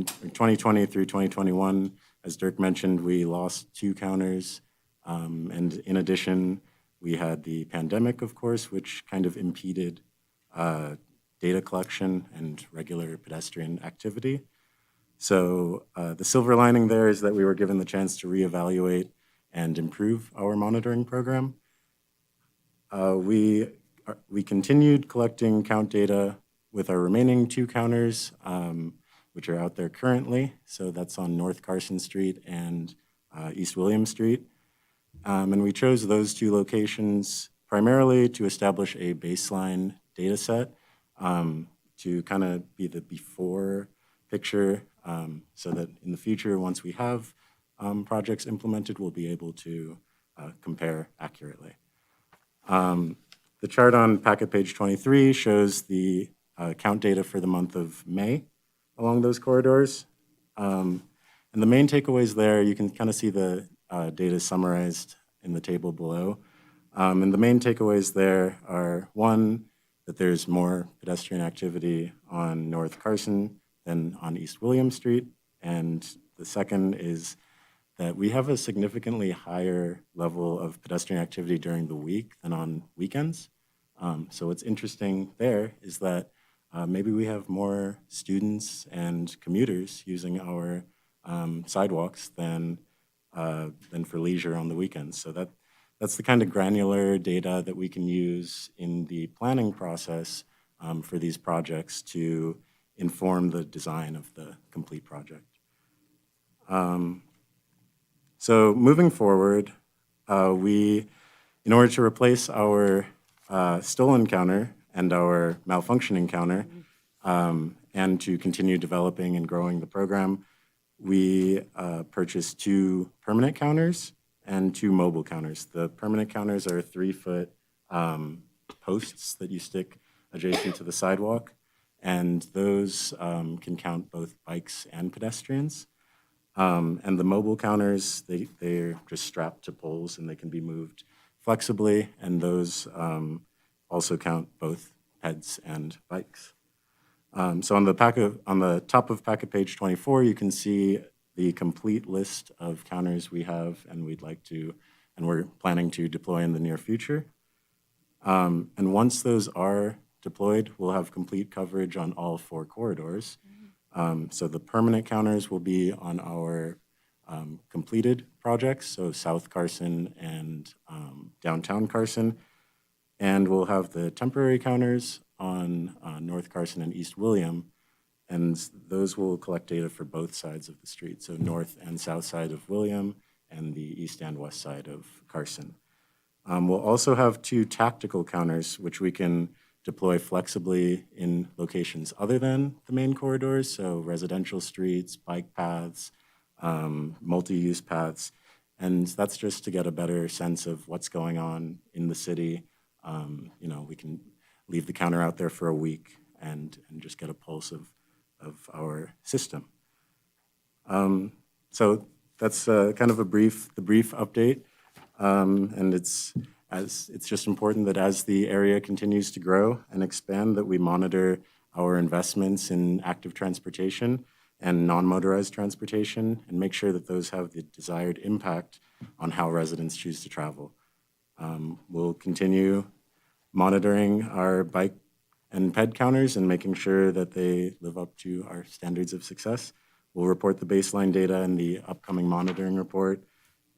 2020 through 2021, as Dirk mentioned, we lost 2 counters. And in addition, we had the pandemic, of course, which kind of impeded data collection and regular pedestrian activity. So the silver lining there is that we were given the chance to reevaluate and improve our monitoring program. We continued collecting count data with our remaining 2 counters, which are out there currently. So that's on North Carson Street and East William Street. And we chose those 2 locations primarily to establish a baseline data set to kind of be the before picture so that in the future, once we have projects implemented, we'll be able to compare accurately. The chart on packet page 23 shows the count data for the month of May along those corridors. And the main takeaways there, you can kind of see the data summarized in the table below. And the main takeaways there are, one, that there's more pedestrian activity on North Carson than on East William Street. And the second is that we have a significantly higher level of pedestrian activity during the week than on weekends. So what's interesting there is that maybe we have more students and commuters using our sidewalks than for leisure on the weekends. So that's the kind of granular data that we can use in the planning process for these projects to inform the design of the complete project. So moving forward, in order to replace our stolen counter and our malfunctioning counter, and to continue developing and growing the program, we purchased 2 permanent counters and 2 mobile counters. The permanent counters are 3-foot posts that you stick adjacent to the sidewalk, and those can count both bikes and pedestrians. And the mobile counters, they're just strapped to poles and they can be moved flexibly, and those also count both peds and bikes. So on the top of packet page 24, you can see the complete list of counters we have and we're planning to deploy in the near future. And once those are deployed, we'll have complete coverage on all 4 corridors. So the permanent counters will be on our completed projects, so South Carson and downtown Carson. And we'll have the temporary counters on North Carson and East William, and those will collect data for both sides of the street, so north and south side of William and the east and west side of Carson. We'll also have 2 tactical counters, which we can deploy flexibly in locations other than the main corridors, so residential streets, bike paths, multi-use paths, and that's just to get a better sense of what's going on in the city. We can leave the counter out there for a week and just get a pulse of our system. So that's kind of the brief update, and it's just important that as the area continues to grow and expand, that we monitor our investments in active transportation and non-motorized transportation and make sure that those have the desired impact on how residents choose to travel. We'll continue monitoring our bike and ped counters and making sure that they live up to our standards of success. We'll report the baseline data in the upcoming monitoring report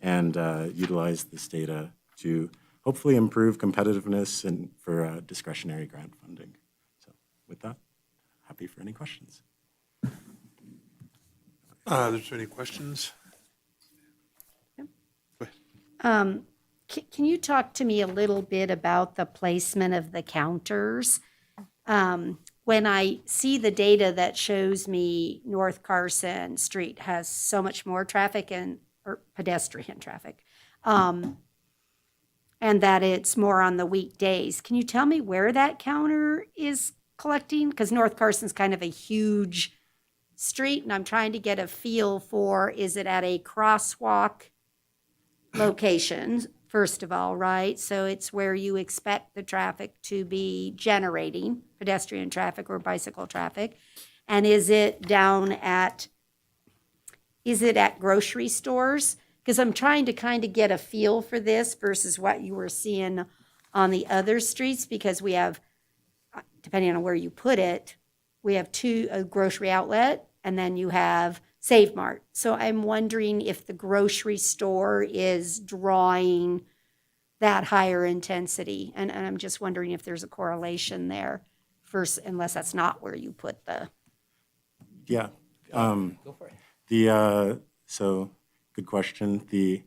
and utilize this data to hopefully improve competitiveness and for discretionary grant funding. So with that, happy for any questions. Are there any questions? Can you talk to me a little bit about the placement of the counters? When I see the data that shows me North Carson Street has so much more traffic or pedestrian traffic, and that it's more on the weekdays, can you tell me where that counter is collecting? Because North Carson's kind of a huge street, and I'm trying to get a feel for, is it at a crosswalk location, first of all, right? So it's where you expect the traffic to be generating, pedestrian traffic or bicycle traffic. And is it down at is it at grocery stores? Because I'm trying to kind of get a feel for this versus what you were seeing on the other streets, because we have, depending on where you put it, we have a grocery outlet, and then you have Save Mart. So I'm wondering if the grocery store is drawing that higher intensity. And I'm just wondering if there's a correlation there, first, unless that's not where you put the. Yeah. Go for it. So good question. The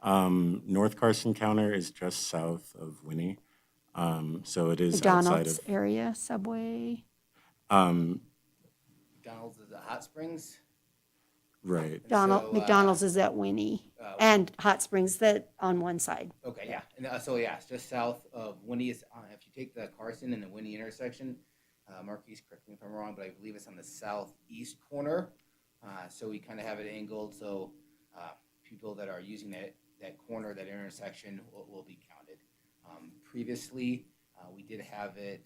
North Carson counter is just south of Winnie. So it is outside McDonald's of, area, Subway. McDonald's is at Hot Springs. right. So, McDonald's is at Winnie, and Hot Springs that on one side. Okay, yeah. And so yeah, it's just south of Winnie. Is if you take the Carson and the Winnie intersection, Marquise, correct me if I'm wrong, but I believe it's on the southeast corner. So we kind of have it angled, so people that are using that corner, that intersection, will be counted. Previously, we did have it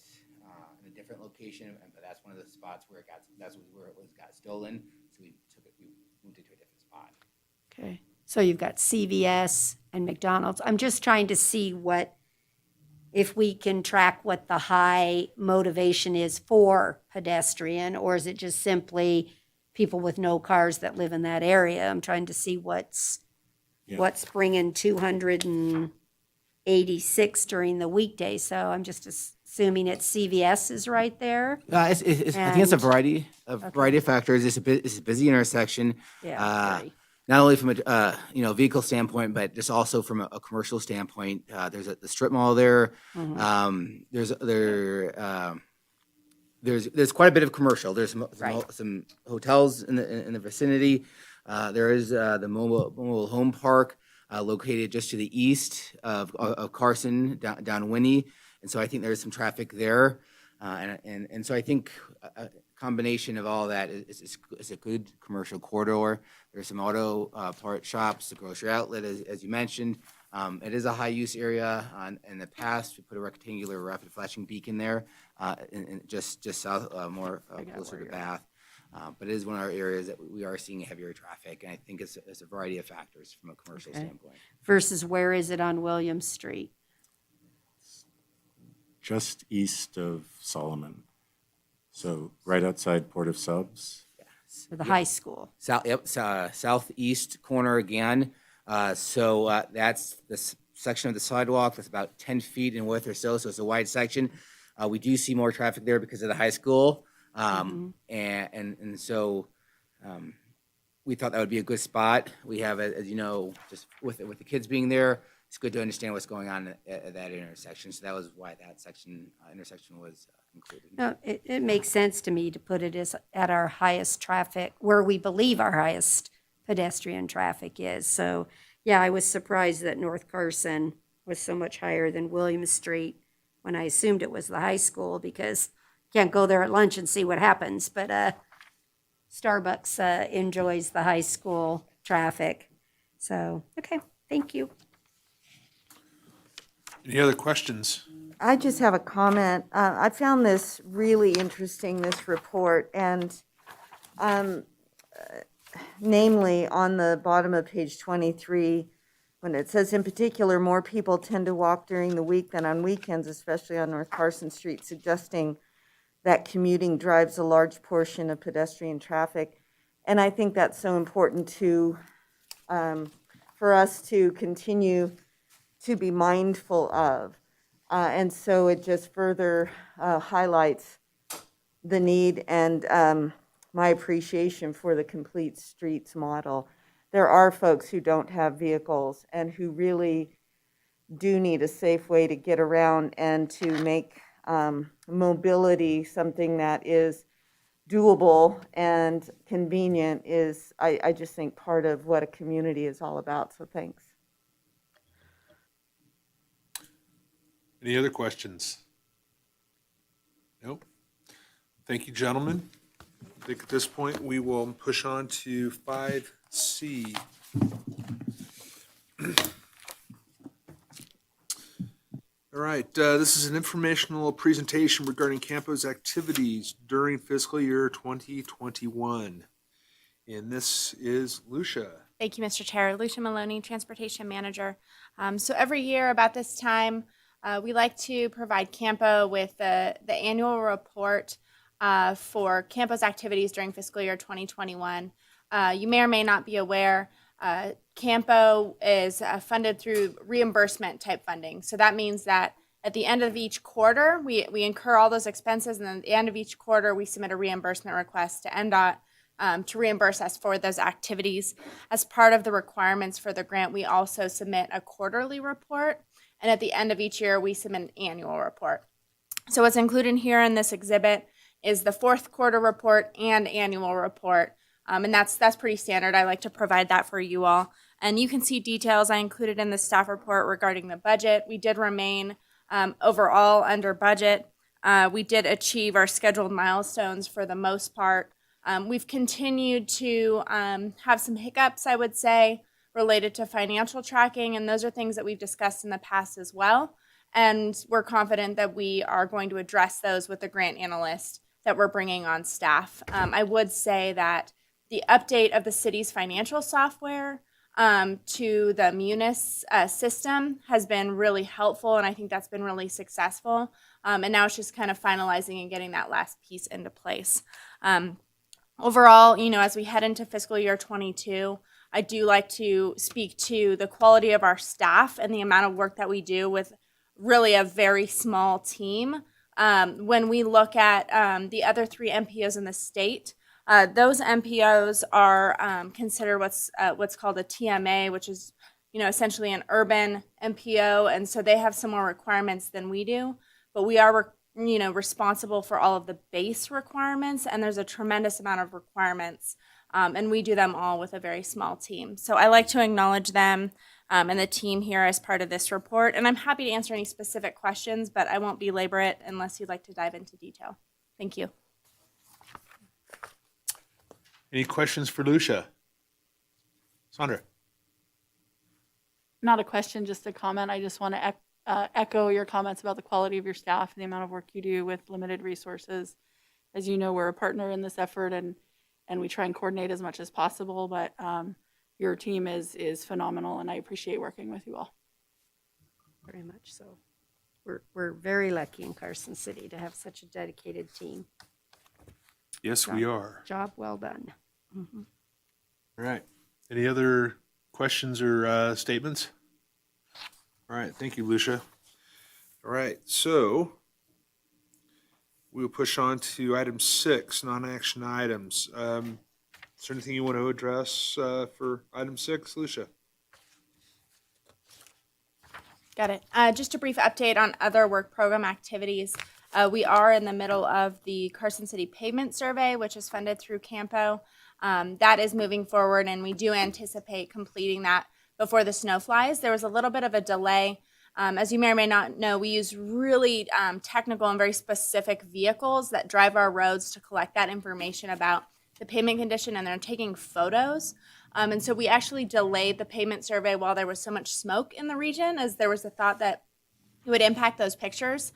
in a different location, but that's one of the spots where that's where it got stolen. So we moved it to a different spot. Okay. So you've got CVS and McDonald's. I'm just trying to see if we can track what the high motivation is for pedestrian, or is it just simply people with no cars that live in that area? I'm trying to see what's bringing 286 during the weekday. So I'm just assuming it's CVS is right there. I think it's a variety of factors. It's a busy intersection. Yeah. Very. Not only from a vehicle standpoint, but just also from a commercial standpoint. There's the strip mall there. There's quite a bit of commercial. There's some hotels in the vicinity. There is the mobile home park located just to the east of Carson down Winnie, and so I think there's some traffic there. And so I think a combination of all that is a good commercial corridor. There's some auto part shops, the grocery outlet, as you mentioned. It is a high-use area. In the past, we put a rectangular rapid flashing beacon there, and just south, closer to Bath. But it is one of our areas that we are seeing heavier traffic, and I think it's a variety of factors from a commercial standpoint. Versus where is it on William Street? Just east of Solomon. So right outside Port of Subs. For the high school. Southeast corner again. So that's the section of the sidewalk that's about 10 feet in width or so. So it's a wide section. We do see more traffic there because of the high school. And so we thought that would be a good spot. We have, as you know, just with the kids being there, it's good to understand what's going on at that intersection. So that was why that intersection was included. No, it makes sense to me to put it as at our highest traffic, where we believe our highest pedestrian traffic is. So, yeah, I was surprised that North Carson was so much higher than William Street when I assumed it was the high school, because you can't go there at lunch and see what happens. But Starbucks enjoys the high school traffic. So, okay, thank you. Any other questions? I just have a comment. I found this really interesting, this report, and namely on the bottom of page 23, when it says, in particular, more people tend to walk during the week than on weekends, especially on North Carson Street, suggesting that commuting drives a large portion of pedestrian traffic. And I think that's so important for us to continue to be mindful of. And so it just further highlights the need and my appreciation for the complete streets model. There are folks who don't have vehicles and who really do need a safe way to get around, and to make mobility something that is doable and convenient is, I just think, part of what a community is all about. So thanks. Any other questions? Nope. Thank you, gentlemen. I think at this point, we will push on to 5C. All right, this is an informational presentation regarding CAMPO's activities during fiscal year 2021. And this is Lucia. Thank you, Mr. Chair. Lucia Maloney, Transportation Manager. So every year about this time, we like to provide CAMPO with the annual report for CAMPO's activities during fiscal year 2021. You may or may not be aware, CAMPO is funded through reimbursement type funding. So that means that at the end of each quarter, we incur all those expenses, and then at the end of each quarter, we submit a reimbursement request to NDOT to reimburse us for those activities. As part of the requirements for the grant, we also submit a quarterly report, and at the end of each year, we submit an annual report. So what's included here in this exhibit is the fourth quarter report and annual report, and that's pretty standard. I like to provide that for you all. And you can see details I included in the staff report regarding the budget. We did remain overall under budget. We did achieve our scheduled milestones for the most part. We've continued to have some hiccups, I would say, related to financial tracking, and those are things that we've discussed in the past as well. And we're confident that we are going to address those with the grant analyst that we're bringing on staff. I would say that the update of the city's financial software to the Munis system has been really helpful, and I think that's been really successful. And now it's just kind of finalizing and getting that last piece into place. Overall, as we head into fiscal year 22, I do like to speak to the quality of our staff and the amount of work that we do with really a very small team. When we look at the other 3 MPOs in the state, those MPOs are considered what's called a TMA, which is essentially an urban MPO, and so they have some more requirements than we do. But we are responsible for all of the base requirements, and there's a tremendous amount of requirements, and we do them all with a very small team. So I like to acknowledge them and the team here as part of this report, and I'm happy to answer any specific questions, but I won't belabor it unless you'd like to dive into detail. Thank you. Any questions for Lucia? Sandra? Not a question, just a comment. I just want to echo your comments about the quality of your staff and the amount of work you do with limited resources. As you know, we're a partner in this effort, and we try and coordinate as much as possible, but your team is phenomenal, and I appreciate working with you all. Very much so. We're very lucky in Carson City to have such a dedicated team. Yes, we are. Job well done. All right. Any other questions or statements? All right. Thank you, Lucia. All right. So we'll push on to item 6, non-action items. Is there anything you want to address for item 6, Lucia? Got it. Just a brief update on other work program activities. We are in the middle of the Carson City pavement survey, which is funded through CAMPO. That is moving forward, and we do anticipate completing that before the snow flies. There was a little bit of a delay. As you may or may not know, we use really technical and very specific vehicles that drive our roads to collect that information about the pavement condition, and they're taking photos. And so we actually delayed the pavement survey while there was so much smoke in the region, as there was a thought that it would impact those pictures.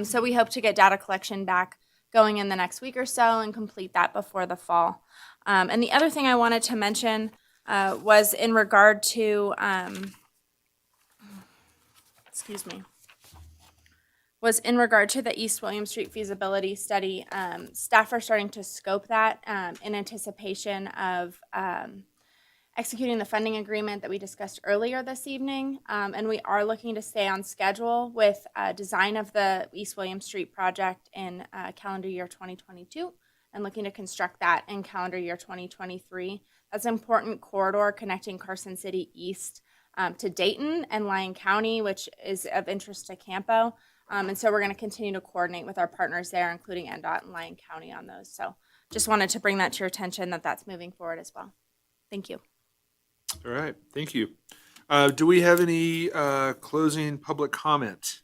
So we hope to get data collection back going in the next week or so and complete that before the fall. And the other thing I wanted to mention was in regard to, the East William Street feasibility study. Staff are starting to scope that in anticipation of executing the funding agreement that we discussed earlier this evening. And we are looking to stay on schedule with design of the East William Street project in calendar year 2022 and looking to construct that in calendar year 2023. That's an important corridor connecting Carson City East to Dayton and Lyon County, which is of interest to CAMPO. And so we're going to continue to coordinate with our partners there, including NDOT and Lyon County on those. So just wanted to bring that to your attention that that's moving forward as well. Thank you. All right. Thank you. Do we have any closing public comment?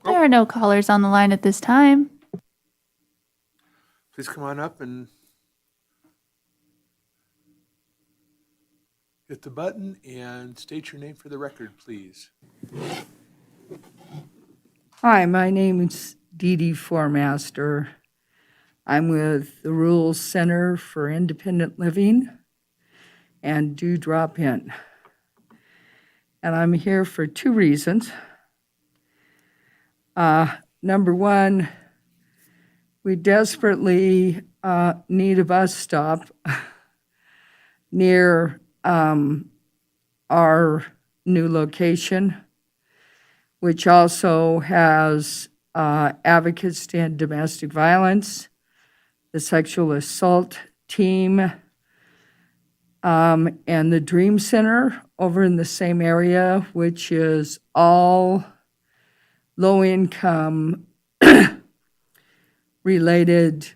There are no callers on the line at this time. Please come on up and hit the button and state your name for the record, please. Hi, my name is Dee Dee Formaster. I'm with the Rural Center for Independent Living and do drop in. And I'm here for two reasons. Number one, we desperately need a bus stop near our new location, which also has advocates to end domestic violence, the sexual assault team, and the Dream Center over in the same area, which is all low-income related,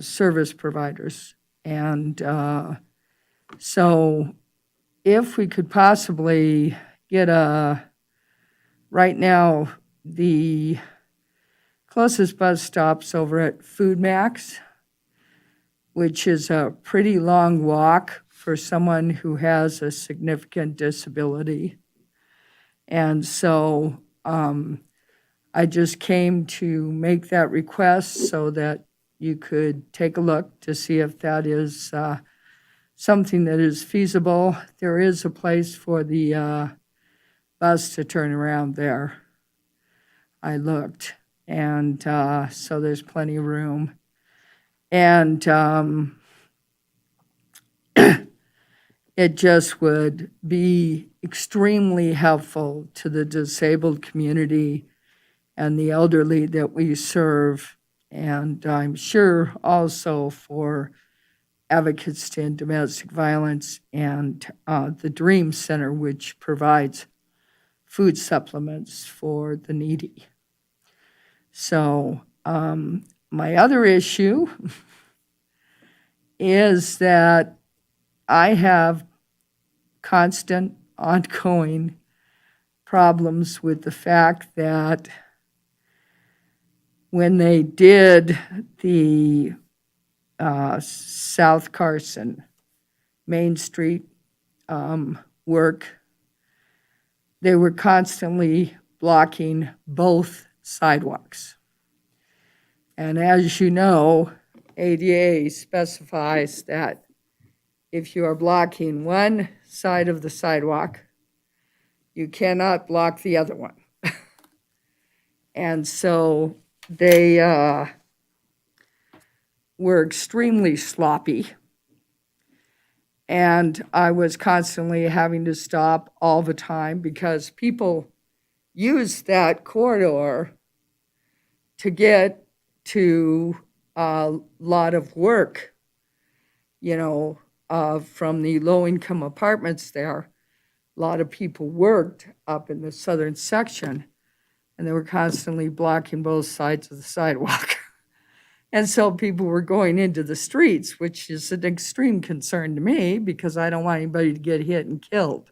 service providers. And so if we could possibly get right now, the closest bus stop's over at Food Max, which is a pretty long walk for someone who has a significant disability. And so I just came to make that request so that you could take a look to see if that is something that is feasible. There is a place for the bus to turn around there. I looked, and so there's plenty of room. And it just would be extremely helpful to the disabled community and the elderly that we serve, and I'm sure also for advocates to end domestic violence and the Dream Center, which provides food supplements for the needy. So my other issue is that I have constant, ongoing problems with the fact that when they did the South Carson Main Street work, they were constantly blocking both sidewalks. And as you know, ADA specifies that if you are blocking one side of the sidewalk, you cannot block the other one. And so they were extremely sloppy. And I was constantly having to stop all the time because people use that corridor to get to a lot of work, from the low-income apartments there. A lot of people worked up in the southern section, and they were constantly blocking both sides of the sidewalk. And so people were going into the streets, which is an extreme concern to me because I don't want anybody to get hit and killed.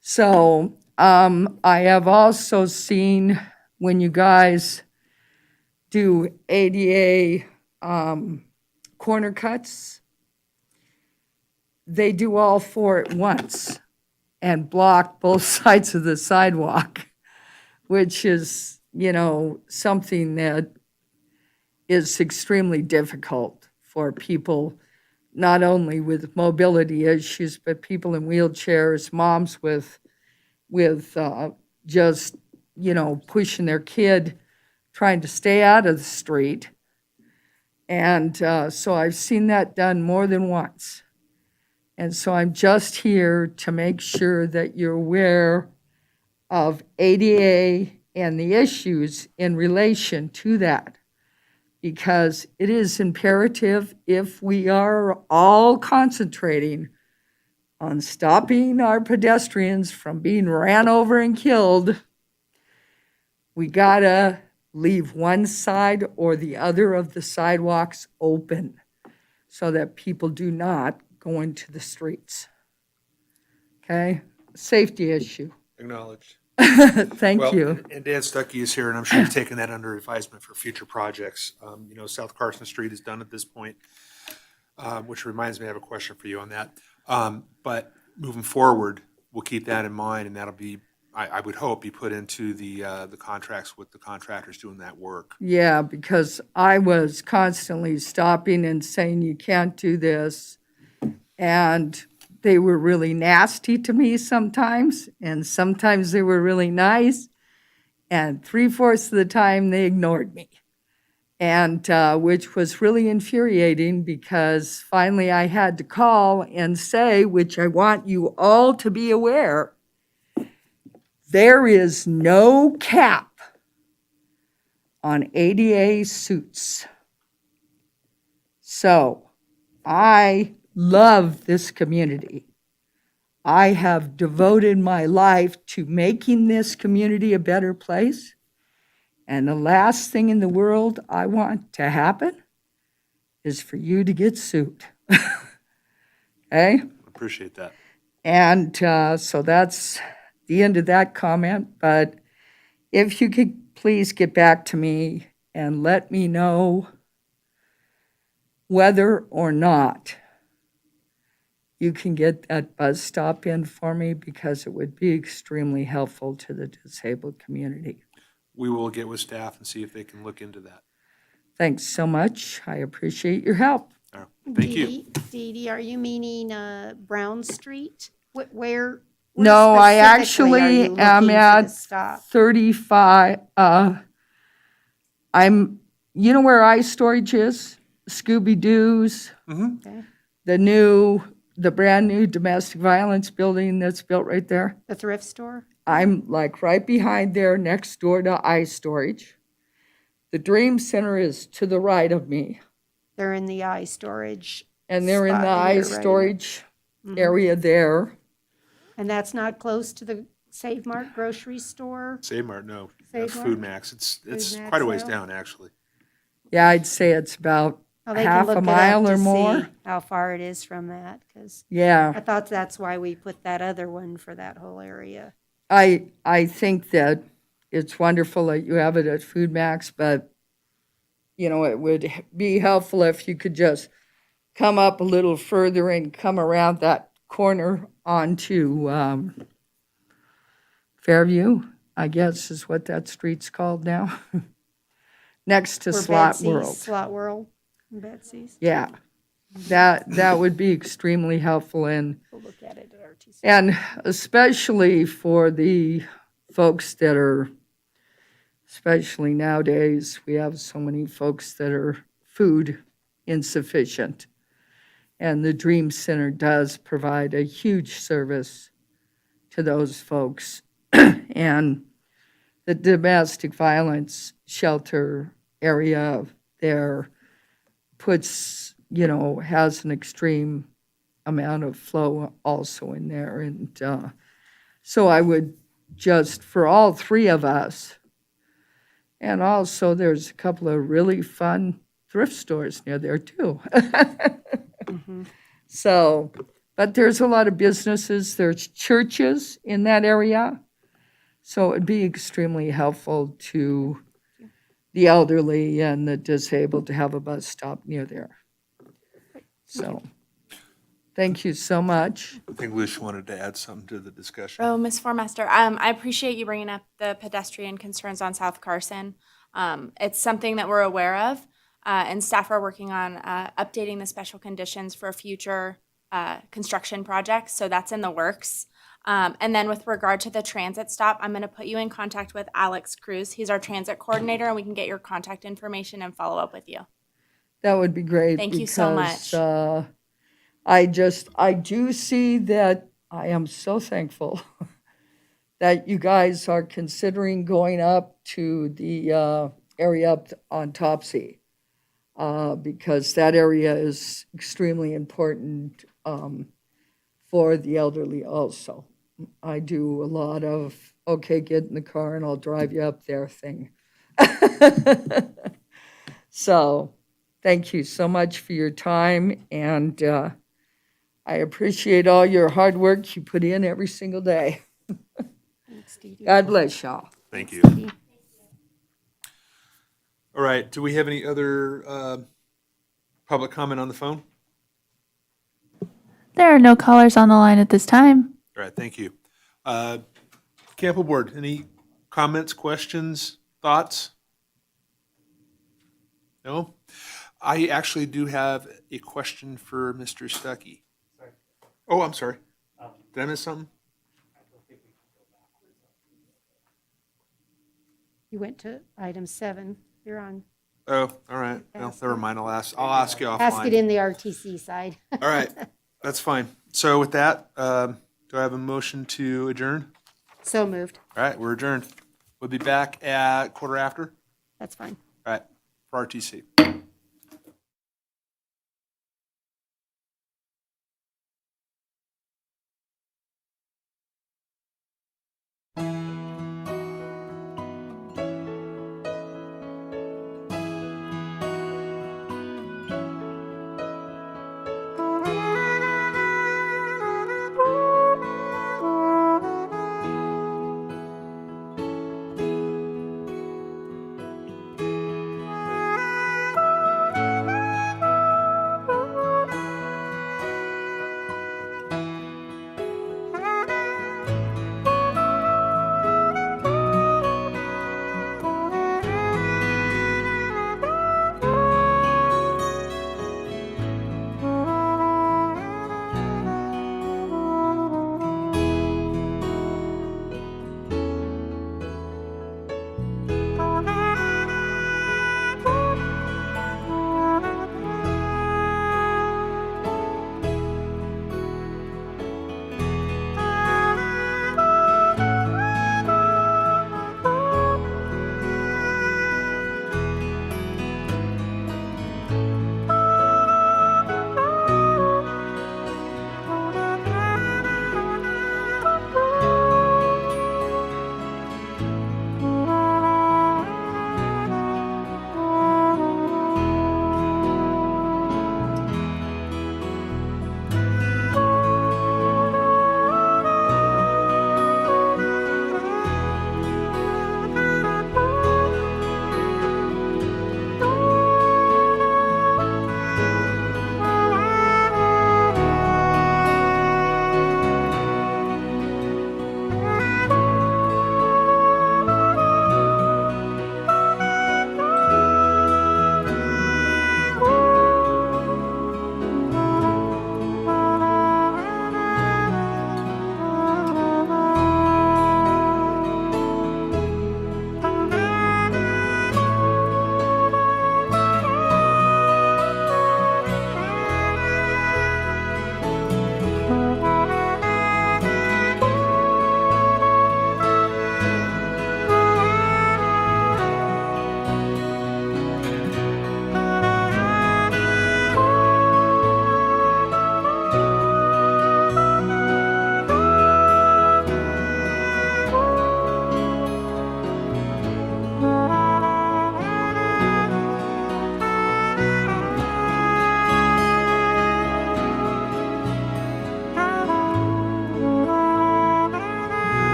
So I have also seen when you guys do ADA corner cuts, they do all four at once and block both sides of the sidewalk, which is, something that is extremely difficult for people, not only with mobility issues, but people in wheelchairs, moms with just, pushing their kid, trying to stay out of the street. And so I've seen that done more than once. And so I'm just here to make sure that you're aware of ADA and the issues in relation to that, because it is imperative if we are all concentrating on stopping our pedestrians from being ran over and killed, we gotta leave one side or the other of the sidewalks open so that people do not go into the streets. Okay? Safety issue. Acknowledged. Thank Well, you. and Dan Stuckey is here, and I'm sure he's taken that under advisement for future projects. South Carson Street is done at this point, which reminds me, I have a question for you on that. But moving forward, we'll keep that in mind, and that'll be I would hope, be put into the contracts with the contractors doing that work. Yeah, because I was constantly stopping and saying, you can't do this. And they were really nasty to me sometimes, and sometimes they were really nice. And 3/4 of the time, they ignored me. And which was really infuriating because finally I had to call and say, which I want you all to be aware, there is no cap on ADA suits. So I love this community. I have devoted my life to making this community a better place. And the last thing in the world I want to happen is for you to get sued. Okay? Appreciate that. And so that's the end of that comment. But if you could please get back to me and let me know whether or not you can get that bus stop in for me, because it would be extremely helpful to the disabled community. We will get with staff and see if they can look into that. Thanks so much. I appreciate your help. All right. Thank you. Dee Dee, are you meaning Brown Street? Where No, I specifically are you actually am looking for the at stop? 35. You know where ice storage is? Scooby-Doo's, Okay. the brand new domestic violence building that's built right there. The thrift store? I'm like right behind there, next door to ice storage. The Dream Center is to the right of me, They're in the eye storage. and they're in the spot here, ice right? storage area there. And that's not close to the Save Mart grocery store? Save Mart, no. Save Mart? Food Max. It's Max quite a ways now? down, actually. Yeah, I'd say it's about Well, they can half look a it up mile to or see more. how far it is from that, because Yeah. I thought that's why we put that other one for that whole area. I think that it's wonderful that you have it at Food Max, but, you know, it would be helpful if you could just come up a little further and come around that corner onto Fairview, I guess is what that street's called now. Next to Where Slot Betsy's, World. Slot World, and Betsy's. Yeah, that would be extremely helpful, and We'll look at it at RTC. And especially for the folks that are, especially nowadays, we have so many folks that are food insufficient. And the Dream Center does provide a huge service to those folks. And the domestic violence shelter area there puts, has an extreme amount of flow also in there. And so I would just, for all three of us, and also there's a couple of really fun thrift stores near there too. So, but there's a lot of businesses, there's churches in that area. So it'd be extremely helpful to the elderly and the disabled to have a bus stop near there. So, thank you so much. I think Lucia wanted to add something to the discussion. Oh, Ms. Formaster, I appreciate you bringing up the pedestrian concerns on South Carson. It's something that we're aware of, and staff are working on updating the special conditions for future construction projects, so that's in the works. And then with regard to the transit stop, I'm going to put you in contact with Alex Cruz. He's our transit coordinator, and we can get your contact information and follow up with you. That would be great. Thank you so because, much. I do see that, I am so thankful that you guys are considering going up to the area up on Topsy, because that area is extremely important for the elderly also. I do a lot of, okay, get in the car and I'll drive you up there thing. So, thank you so much for your time, and I appreciate all your hard work you put in every single day. Thanks, Dee Dee. God bless y'all. Thank you. All right, do we have any other public comment on the phone? There are no callers on the line at this time. All right, thank you. Campo Board, any comments, questions, thoughts? No? I actually do have a question for Mr. Stuckey. Oh, I'm sorry. Did I miss something? You went to item 7. You're on. Oh, all right. Well, never mind. I'll ask you offline. Ask it in the RTC side. All right, that's fine. So with that, do I have a motion to adjourn? So moved. All right, we're adjourned. We'll be back at 1:15. That's fine. All right, for RTC.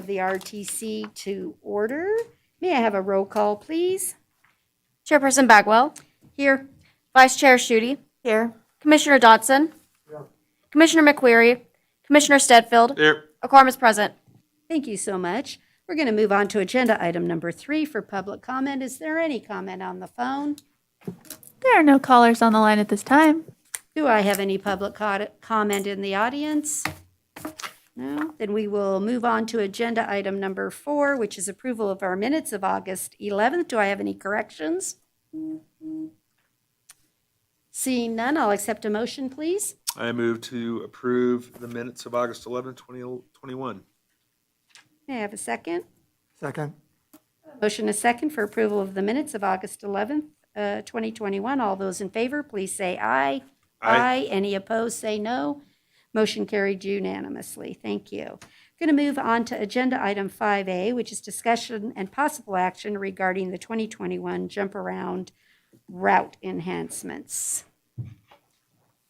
of the RTC to order. May I have a roll call, please? Chairperson Bagwell. Here. Vice Chair Schutte. Here. Commissioner Dodson. Commissioner McQuarrie. Commissioner Stedfield. There. A quorum is present. Thank you so much. We're going to move on to agenda item number 3 for public comment. Is there any comment on the phone? There are no callers on the line at this time. Do I have any public comment in the audience? No? Then we will move on to agenda item number 4, which is approval of our minutes of August 11th. Do I have any corrections? Seeing none, I'll accept a motion, please. I move to approve the minutes of August 11, 2021. May I have a second? Second. Motion is second for approval of the minutes of August 11th, 2021. All those in favor, please say aye. Aye. Any opposed, say no. Motion carried unanimously. Thank you. Going to move on to agenda item 5A, which is discussion and possible action regarding the 2021 jump around route enhancements.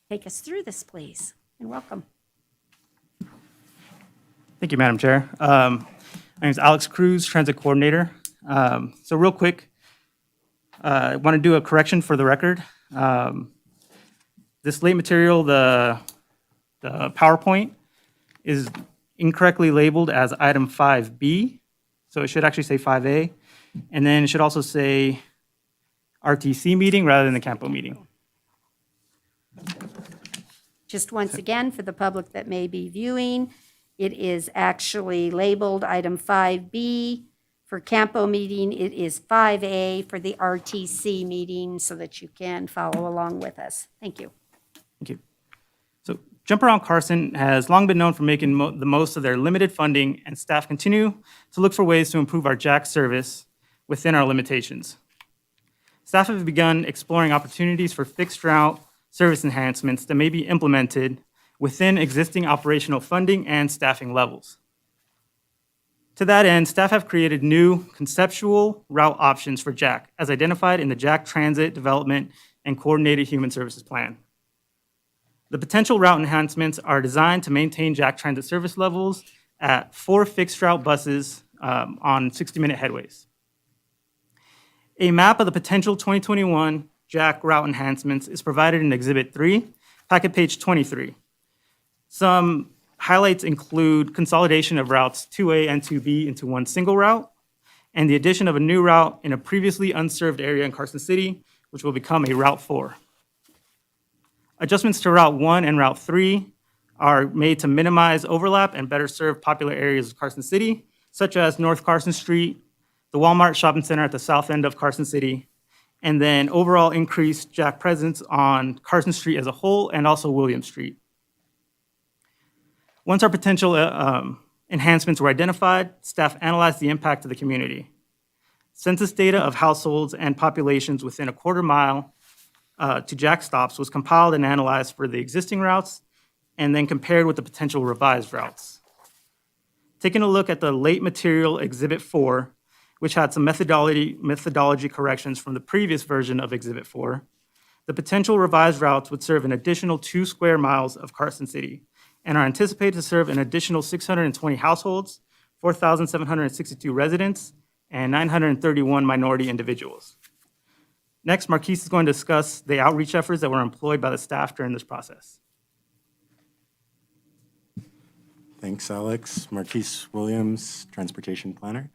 Take us through this, please, and welcome. Thank you, Madam Chair. My name is Alex Cruz, Transit Coordinator. So real quick, I want to do a correction for the record. This late material, the PowerPoint, is incorrectly labeled as item 5B. So it should actually say 5A. And then it should also say RTC meeting rather than the CAMPO meeting. Just once again, for the public that may be viewing, it is actually labeled item 5B. For CAMPO meeting, it is 5A for the RTC meeting so that you can follow along with us. Thank you. Thank you. So Jump Around Carson has long been known for making the most of their limited funding, and staff continue to look for ways to improve our JAC service within our limitations. Staff have begun exploring opportunities for fixed route service enhancements that may be implemented within existing operational funding and staffing levels. To that end, staff have created new conceptual route options for JAC as identified in the JAC Transit Development and Coordinated Human Services Plan. The potential route enhancements are designed to maintain JAC Transit service levels at 4 fixed route buses on 60-minute headways. A map of the potential 2021 JAC route enhancements is provided in Exhibit 3, packet page 23. Some highlights include consolidation of routes 2A and 2B into one single route, and the addition of a new route in a previously unserved area in Carson City, which will become a Route 4. Adjustments to Route 1 and Route 3 are made to minimize overlap and better serve popular areas of Carson City, such as North Carson Street, the Walmart Shopping Center at the south end of Carson City, and then overall increased JAC presence on Carson Street as a whole and also William Street. Once our potential enhancements were identified, staff analyzed the impact to the community. Census data of households and populations within a quarter mile to JAC stops was compiled and analyzed for the existing routes and then compared with the potential revised routes. Taking a look at the late material Exhibit 4, which had some methodology corrections from the previous version of Exhibit 4, the potential revised routes would serve an additional 2 square miles of Carson City and are anticipated to serve an additional 620 households, 4,762 residents, and 931 minority individuals. Next, Marquise is going to discuss the outreach efforts that were employed by the staff during this process. Thanks, Alex. Marquise Williams, Transportation Planner.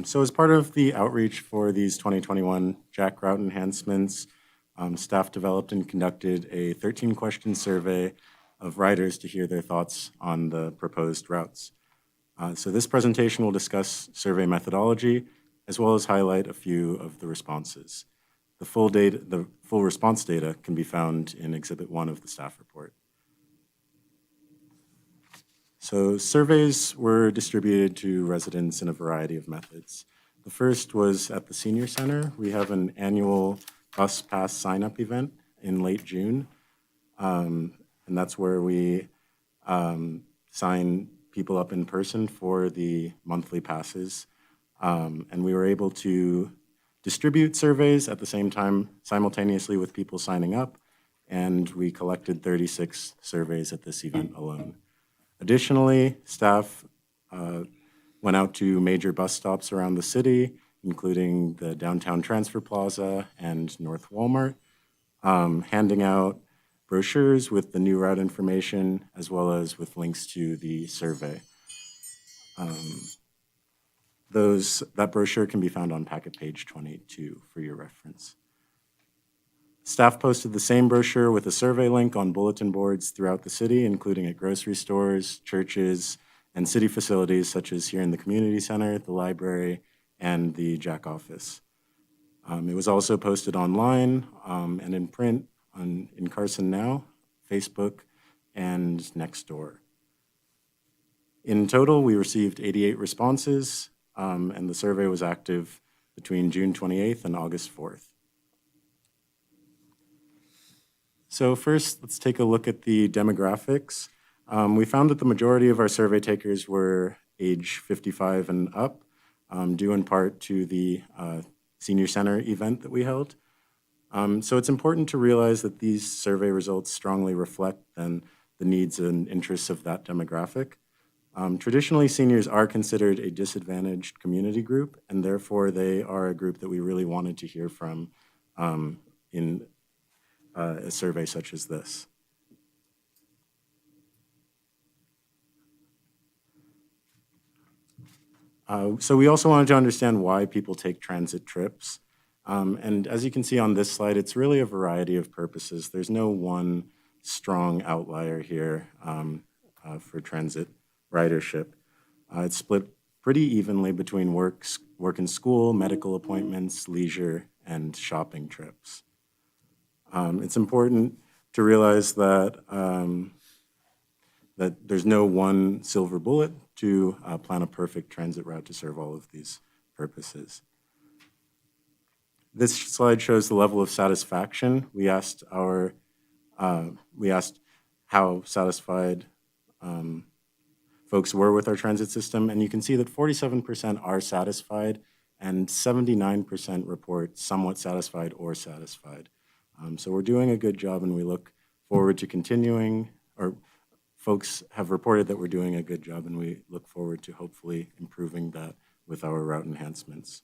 So as part of the outreach for these 2021 JAC route enhancements, staff developed and conducted a 13-question survey of riders to hear their thoughts on the proposed routes. So this presentation will discuss survey methodology, as well as highlight a few of the responses. The full response data can be found in Exhibit 1 of the staff report. So surveys were distributed to residents in a variety of methods. The first was at the Senior Center. We have an annual bus pass sign-up event in late June. And that's where we sign people up in person for the monthly passes. And we were able to distribute surveys at the same time simultaneously with people signing up. And we collected 36 surveys at this event alone. Additionally, staff went out to major bus stops around the city, including the downtown Transfer Plaza and North Walmart, handing out brochures with the new route information as well as with links to the survey. That brochure can be found on packet page 22 for your reference. Staff posted the same brochure with a survey link on bulletin boards throughout the city, including at grocery stores, churches, and city facilities such as here in the community center, the library, and the Jack office. It was also posted online and in print in Carson Now, Facebook, and Nextdoor. In total, we received 88 responses, and the survey was active between June 28th and August 4th. So first, let's take a look at the demographics. We found that the majority of our survey takers were age 55 and up, due in part to the senior center event that we held. So it's important to realize that these survey results strongly reflect then the needs and interests of that demographic. Traditionally, seniors are considered a disadvantaged community group, and therefore they are a group that we really wanted to hear from in a survey such as this. So we also wanted to understand why people take transit trips. And as you can see on this slide, it's really a variety of purposes. There's no one strong outlier here for transit ridership. It's split pretty evenly between work and school, medical appointments, leisure, and shopping trips. It's important to realize that that there's no one silver bullet to plan a perfect transit route to serve all of these purposes. This slide shows the level of satisfaction. We asked how satisfied folks were with our transit system, and you can see that 47% are satisfied and 79% report somewhat satisfied or satisfied. So we're doing a good job, and we look forward to continuing, or folks have reported that we're doing a good job, and we look forward to hopefully improving that with our route enhancements.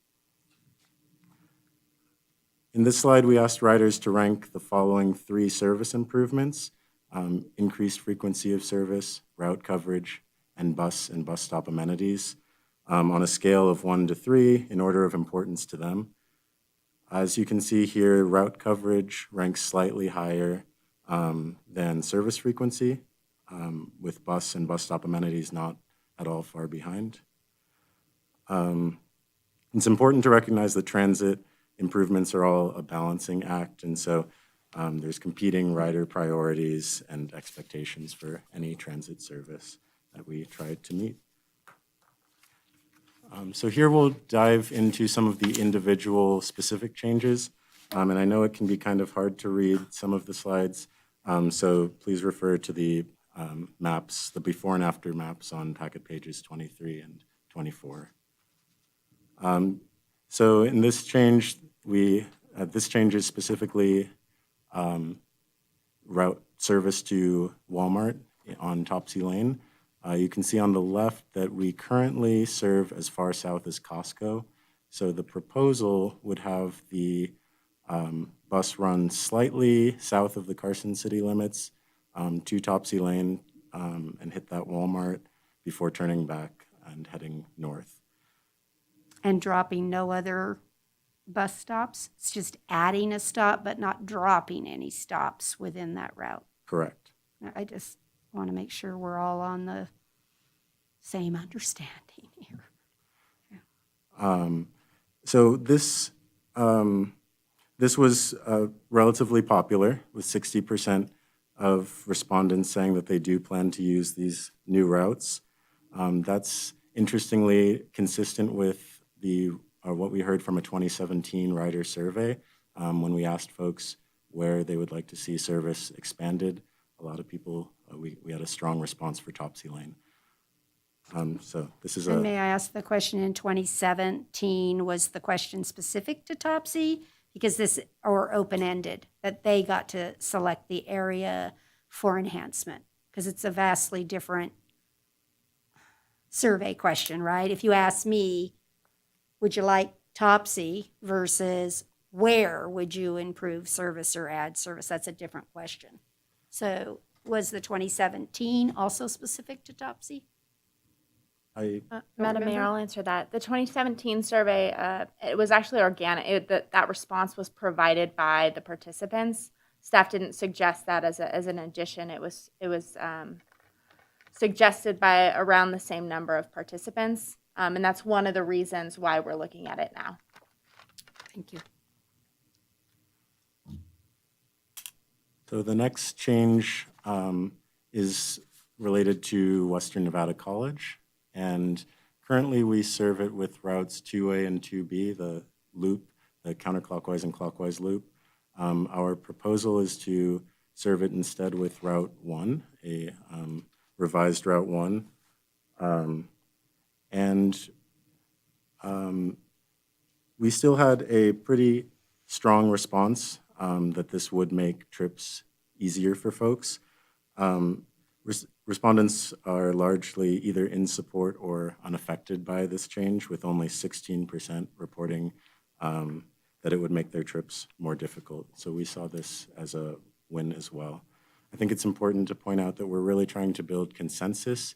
In this slide, we asked riders to rank the following 3 service improvements: increased frequency of service, route coverage, and bus stop amenities on a scale of 1 to 3 in order of importance to them. As you can see here, route coverage ranks slightly higher than service frequency, with bus stop amenities not at all far behind. It's important to recognize that transit improvements are all a balancing act, and so there's competing rider priorities and expectations for any transit service that we tried to meet. So here we'll dive into some of the individual specific changes, and I know it can be kind of hard to read some of the slides, so please refer to the maps, the before and after maps on packet pages 23 and 24. So in this change, this change is specifically route service to Walmart on Topsy Lane. You can see on the left that we currently serve as far south as Costco. So the proposal would have the bus run slightly south of the Carson City limits to Topsy Lane and hit that Walmart before turning back and heading north. And dropping no other bus stops? It's just adding a stop, but not dropping any stops within that route. Correct. I just want to make sure we're all on the same understanding here. So this was relatively popular, with 60% of respondents saying that they do plan to use these new routes. That's interestingly consistent with what we heard from a 2017 rider survey when we asked folks where they would like to see service expanded. A lot of people, we had a strong response for Topsy Lane. So this is And may I ask the question, in 2017, was the question specific to Topsy? Because or open-ended, that they got to select the area for enhancement? Because it's a vastly different survey question, right? If you ask me, would you like Topsy versus where would you improve service or add service? That's a different question. So was the 2017 also specific to Topsy? Madam Mayor, I'll answer that. The 2017 survey, it was actually organic. That response was provided by the participants. Staff didn't suggest that as an addition. It was suggested by around the same number of participants, and that's one of the reasons why we're looking at it now. Thank you. So the next change is related to Western Nevada College. And currently we serve it with routes 2A and 2B, the loop, the counterclockwise and clockwise loop. Our proposal is to serve it instead with Route 1, a revised Route 1. We still had a pretty strong response that this would make trips easier for folks. Respondents are largely either in support or unaffected by this change, with only 16% reporting that it would make their trips more difficult. So we saw this as a win as well. I think it's important to point out that we're really trying to build consensus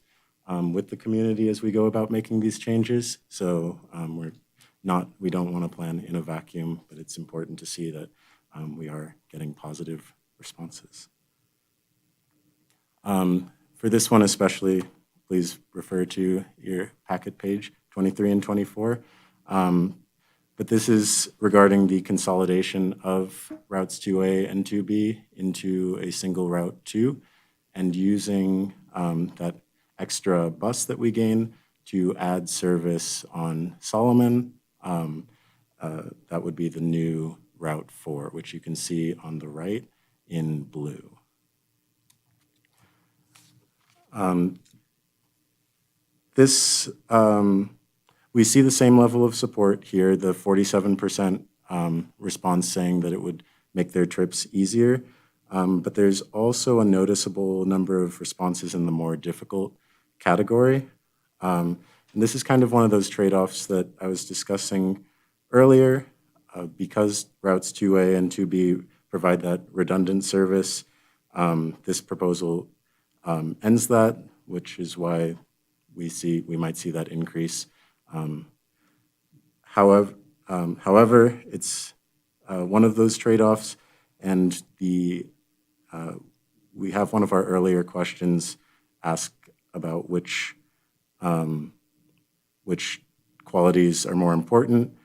with the community as we go about making these changes. So we don't want to plan in a vacuum, but it's important to see that we are getting positive responses. For this one especially, please refer to your packet page 23 and 24. But this is regarding the consolidation of routes 2A and 2B into a single route 2 and using that extra bus that we gain to add service on Solomon. That would be the new Route 4, which you can see on the right in blue. We see the same level of support here, the 47% response saying that it would make their trips easier. But there's also a noticeable number of responses in the more difficult category. And this is kind of one of those trade-offs that I was discussing earlier. Because routes 2A and 2B provide that redundant service, this proposal ends that, which is why we might see that increase. However, it's one of those trade-offs, and we have one of our earlier questions ask about which qualities are more important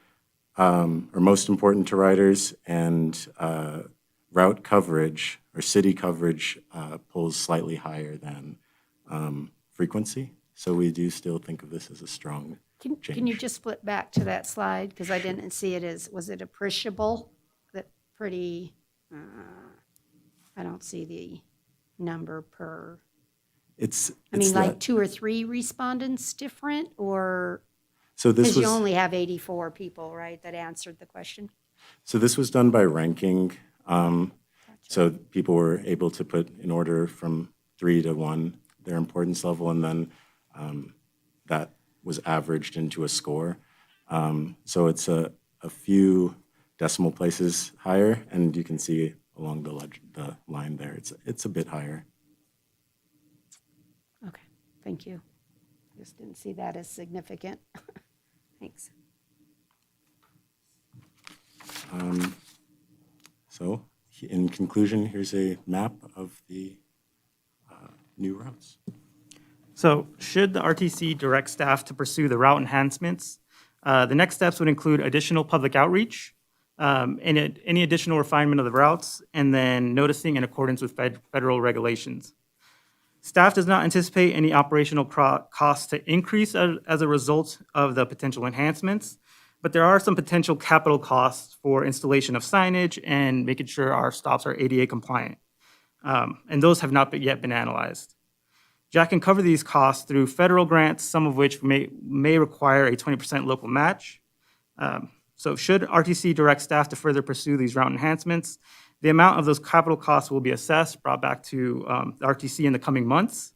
or most important to riders, and route coverage or city coverage pulls slightly higher than frequency. So we do still think of this as a strong change. Can you just flip back to that slide? Because I didn't see it as, was it appreciable? That pretty, I don't see the number per. I mean, like 2 or 3 respondents different, or? So this Because was, you only have 84 people, right, that answered the question? so this was done by ranking. So people were able to put in order from 3 to 1 their importance level, and then that was averaged into a score. So it's a few decimal places higher, and you can see along the line there, it's a bit higher. Okay, thank you. Just didn't see that as significant. Thanks. So in conclusion, here's a map of the new routes. So should the RTC direct staff to pursue the route enhancements, the next steps would include additional public outreach, and any additional refinement of the routes, and then noticing in accordance with federal regulations. Staff does not anticipate any operational costs to increase as a result of the potential enhancements, but there are some potential capital costs for installation of signage and making sure our stops are ADA compliant. And those have not yet been analyzed. Jack can cover these costs through federal grants, some of which may require a 20% local match. So should RTC direct staff to further pursue these route enhancements, the amount of those capital costs will be assessed, brought back to the RTC in the coming months,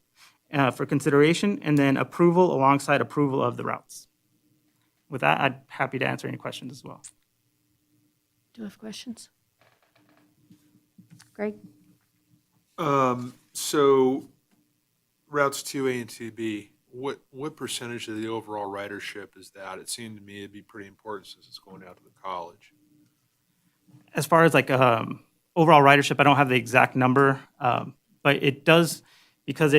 for consideration, and then approval alongside approval of the routes. With that, I'd happy to answer any questions as well. Do you have questions? Greg? So routes 2A and 2B, what percentage of the overall ridership is that? It seemed to me it'd be pretty important since it's going out to the college. As far as like overall ridership, I don't have the exact number, but it does, because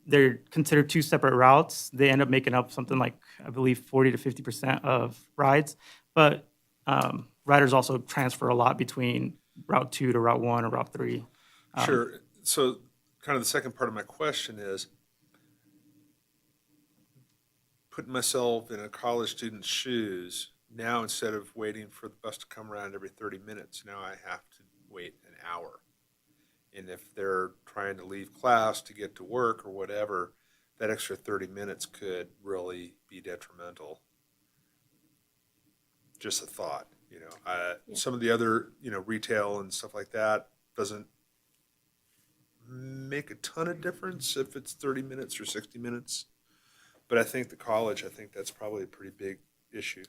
they're considered two separate routes, they end up making up something like, I believe, 40 to 50% of rides. But riders also transfer a lot between Route 2 to Route 1 or Route 3. Sure. So kind of the second part of my question is, putting myself in a college student's shoes, now instead of waiting for the bus to come around every 30 minutes, now I have to wait an hour. And if they're trying to leave class to get to work or whatever, that extra 30 minutes could really be detrimental. Just a thought, Some of the other, retail and stuff like that doesn't make a ton of difference if it's 30 minutes or 60 minutes. But I think the college, that's probably a pretty big issue.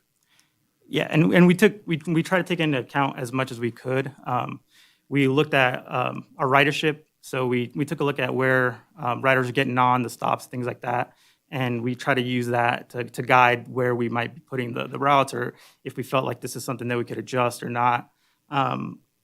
Yeah, and we tried to take into account as much as we could. We looked at our ridership, so we took a look at where riders are getting on, the stops, things like that, and we try to use that to guide where we might be putting the routes, or if we felt like this is something that we could adjust or not.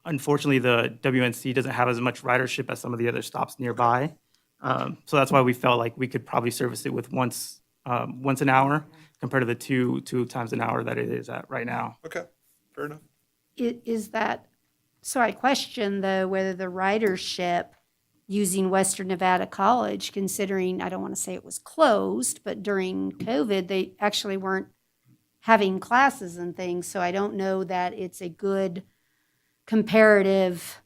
Unfortunately, the WNC doesn't have as much ridership as some of the other stops nearby, so that's why we felt like we could probably service it with once an hour compared to the two times an hour that it is at right now. Okay, fair enough. Is that, so I question though, whether the ridership using Western Nevada College, considering, I don't want to say it was closed, but during COVID, they actually weren't having classes and things. So I don't know that it's a good comparative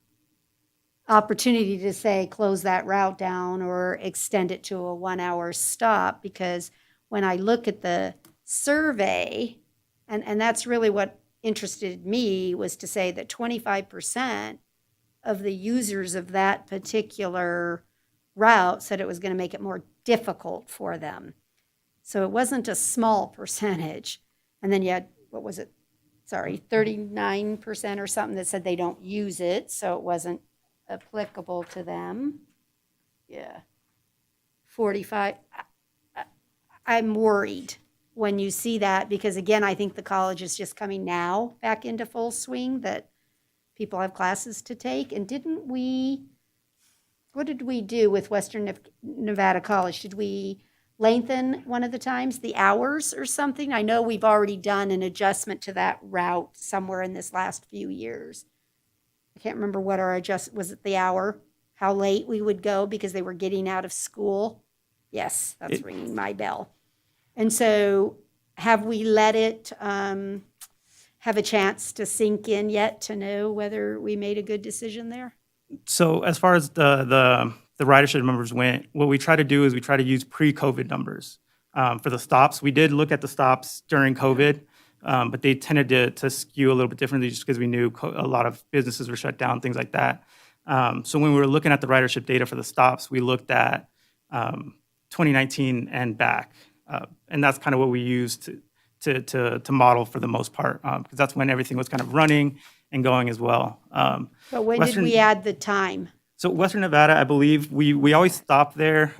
opportunity to say, close that route down or extend it to a 1 hour stop, because when I look at the survey, and that's really what interested me, was to say that 25% of the users of that particular route said it was going to make it more difficult for them. So it wasn't a small percentage. And then you had, 39% or something that said they don't use it, so it wasn't applicable to them. Yeah. 45. I'm worried when you see that, because again, I think the college is just coming now back into full swing, that people have classes to take. And what did we do with Western Nevada College? Did we lengthen one of the times, the hours or something? I know we've already done an adjustment to that route somewhere in this last few years. I can't remember what our was it the hour? How late we would go because they were getting out of school? Yes, that's ringing my bell. And so have we let it have a chance to sink in yet to know whether we made a good decision there? So as far as the ridership numbers went, what we try to do is we try to use pre-COVID numbers for the stops. We did look at the stops during COVID, but they tended to skew a little bit differently just because we knew a lot of businesses were shut down, things like that. So when we were looking at the ridership data for the stops, we looked at 2019 and back. And that's kind of what we used to model for the most part, because that's when everything was kind of running and going as well. But when did we add the time? So Western Nevada, I believe, we always stop there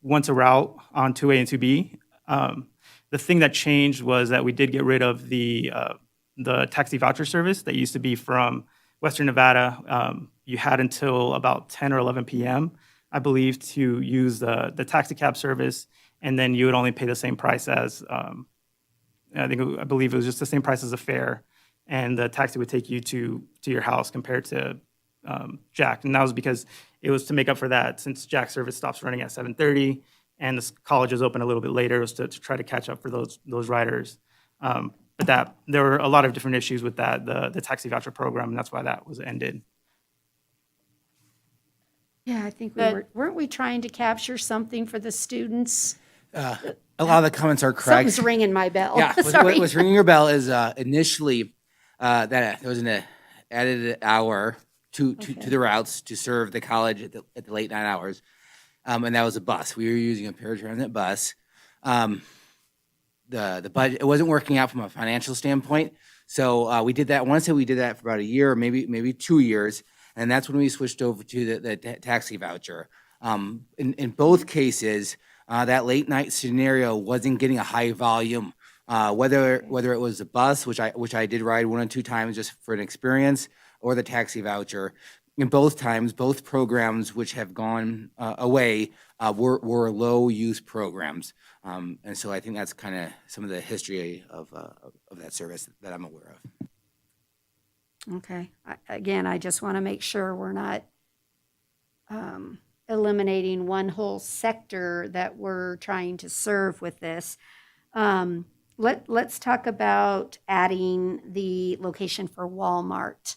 once a route on 2A and 2B. The thing that changed was that we did get rid of the taxi voucher service that used to be from Western Nevada. You had until about 10 or 11 p.m., I believe, to use the taxi cab service, and then you would only pay the same price as, I believe it was just the same price as a fare, and the taxi would take you to your house compared to Jack. And that was because it was to make up for that, since Jack's service stops running at 7:30 and the college is open a little bit later, was to try to catch up for those riders. But there were a lot of different issues with that, the taxi voucher program, and that's why that was ended. Yeah, I think weren't we trying to capture something for the students? A lot of the comments are correct. Something's ringing my bell. Yeah, Sorry. what's ringing your bell is initially that there was an added hour to the routes to serve the college at the late night hours. and that was a bus. We were using a paratransit bus. The budget, it wasn't working out from a financial standpoint. So we did that. I want to say we did that for about a year, maybe 2 years, and that's when we switched over to the taxi voucher. In both cases, that late night scenario wasn't getting a high volume. Whether it was a bus, which I did ride 1 or 2 times just for an experience, or the taxi voucher. In both times, both programs which have gone away were low use programs. And so I think that's kind of some of the history of that service that I'm aware of. Okay. Again, I just want to make sure we're not eliminating one whole sector that we're trying to serve with this. Let's talk about adding the location for Walmart.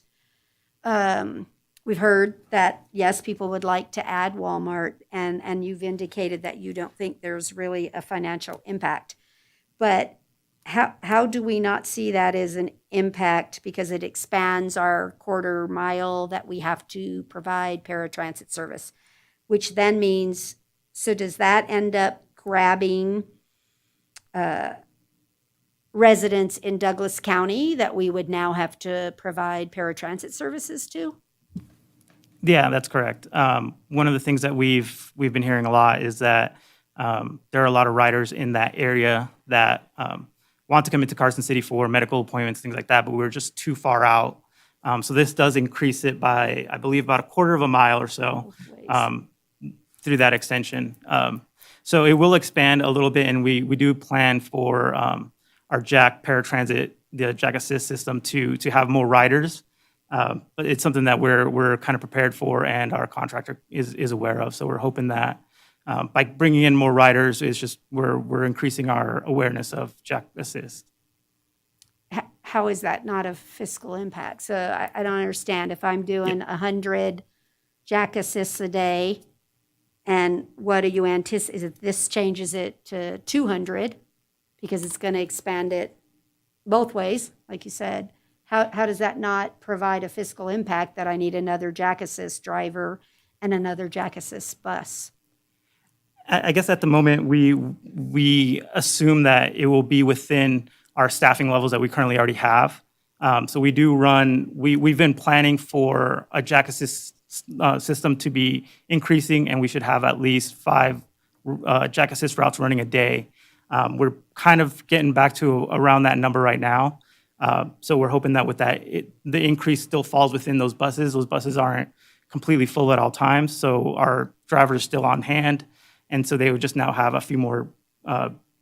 We've heard that, yes, people would like to add Walmart, and you've indicated that you don't think there's really a financial impact. But how do we not see that as an impact, because it expands our quarter mile that we have to provide paratransit service, which then means, so does that end up grabbing residents in Douglas County that we would now have to provide paratransit services to? Yeah, that's correct. One of the things that we've been hearing a lot is that there are a lot of riders in that area that want to come into Carson City for medical appointments, things like that, but we're just too far out. So this does increase it by, I believe, about a quarter of a mile or so through that extension. So it will expand a little bit, and we do plan for our Jack paratransit, the Jack Assist system, to have more riders. But it's something that we're kind of prepared for, and our contractor is aware of. So we're hoping that by bringing in more riders, it's just we're increasing our awareness of Jack Assist. How is that not a fiscal impact? So I don't understand. If I'm doing 100 Jack Assists a day, and what do you anticipate? Is it this changes it to 200 because it's going to expand it both ways, like you said? How does that not provide a fiscal impact that I need another Jack Assist driver and another Jack Assist bus? I guess at the moment, we assume that it will be within our staffing levels that we currently already have. So we do run, we've been planning for a Jack Assist system to be increasing, and we should have at least 5 Jack Assist routes running a day. We're kind of getting back to around that number right now. So we're hoping that with that, the increase still falls within those buses. Those buses aren't completely full at all times, so our drivers are still on hand, and so they would just now have a few more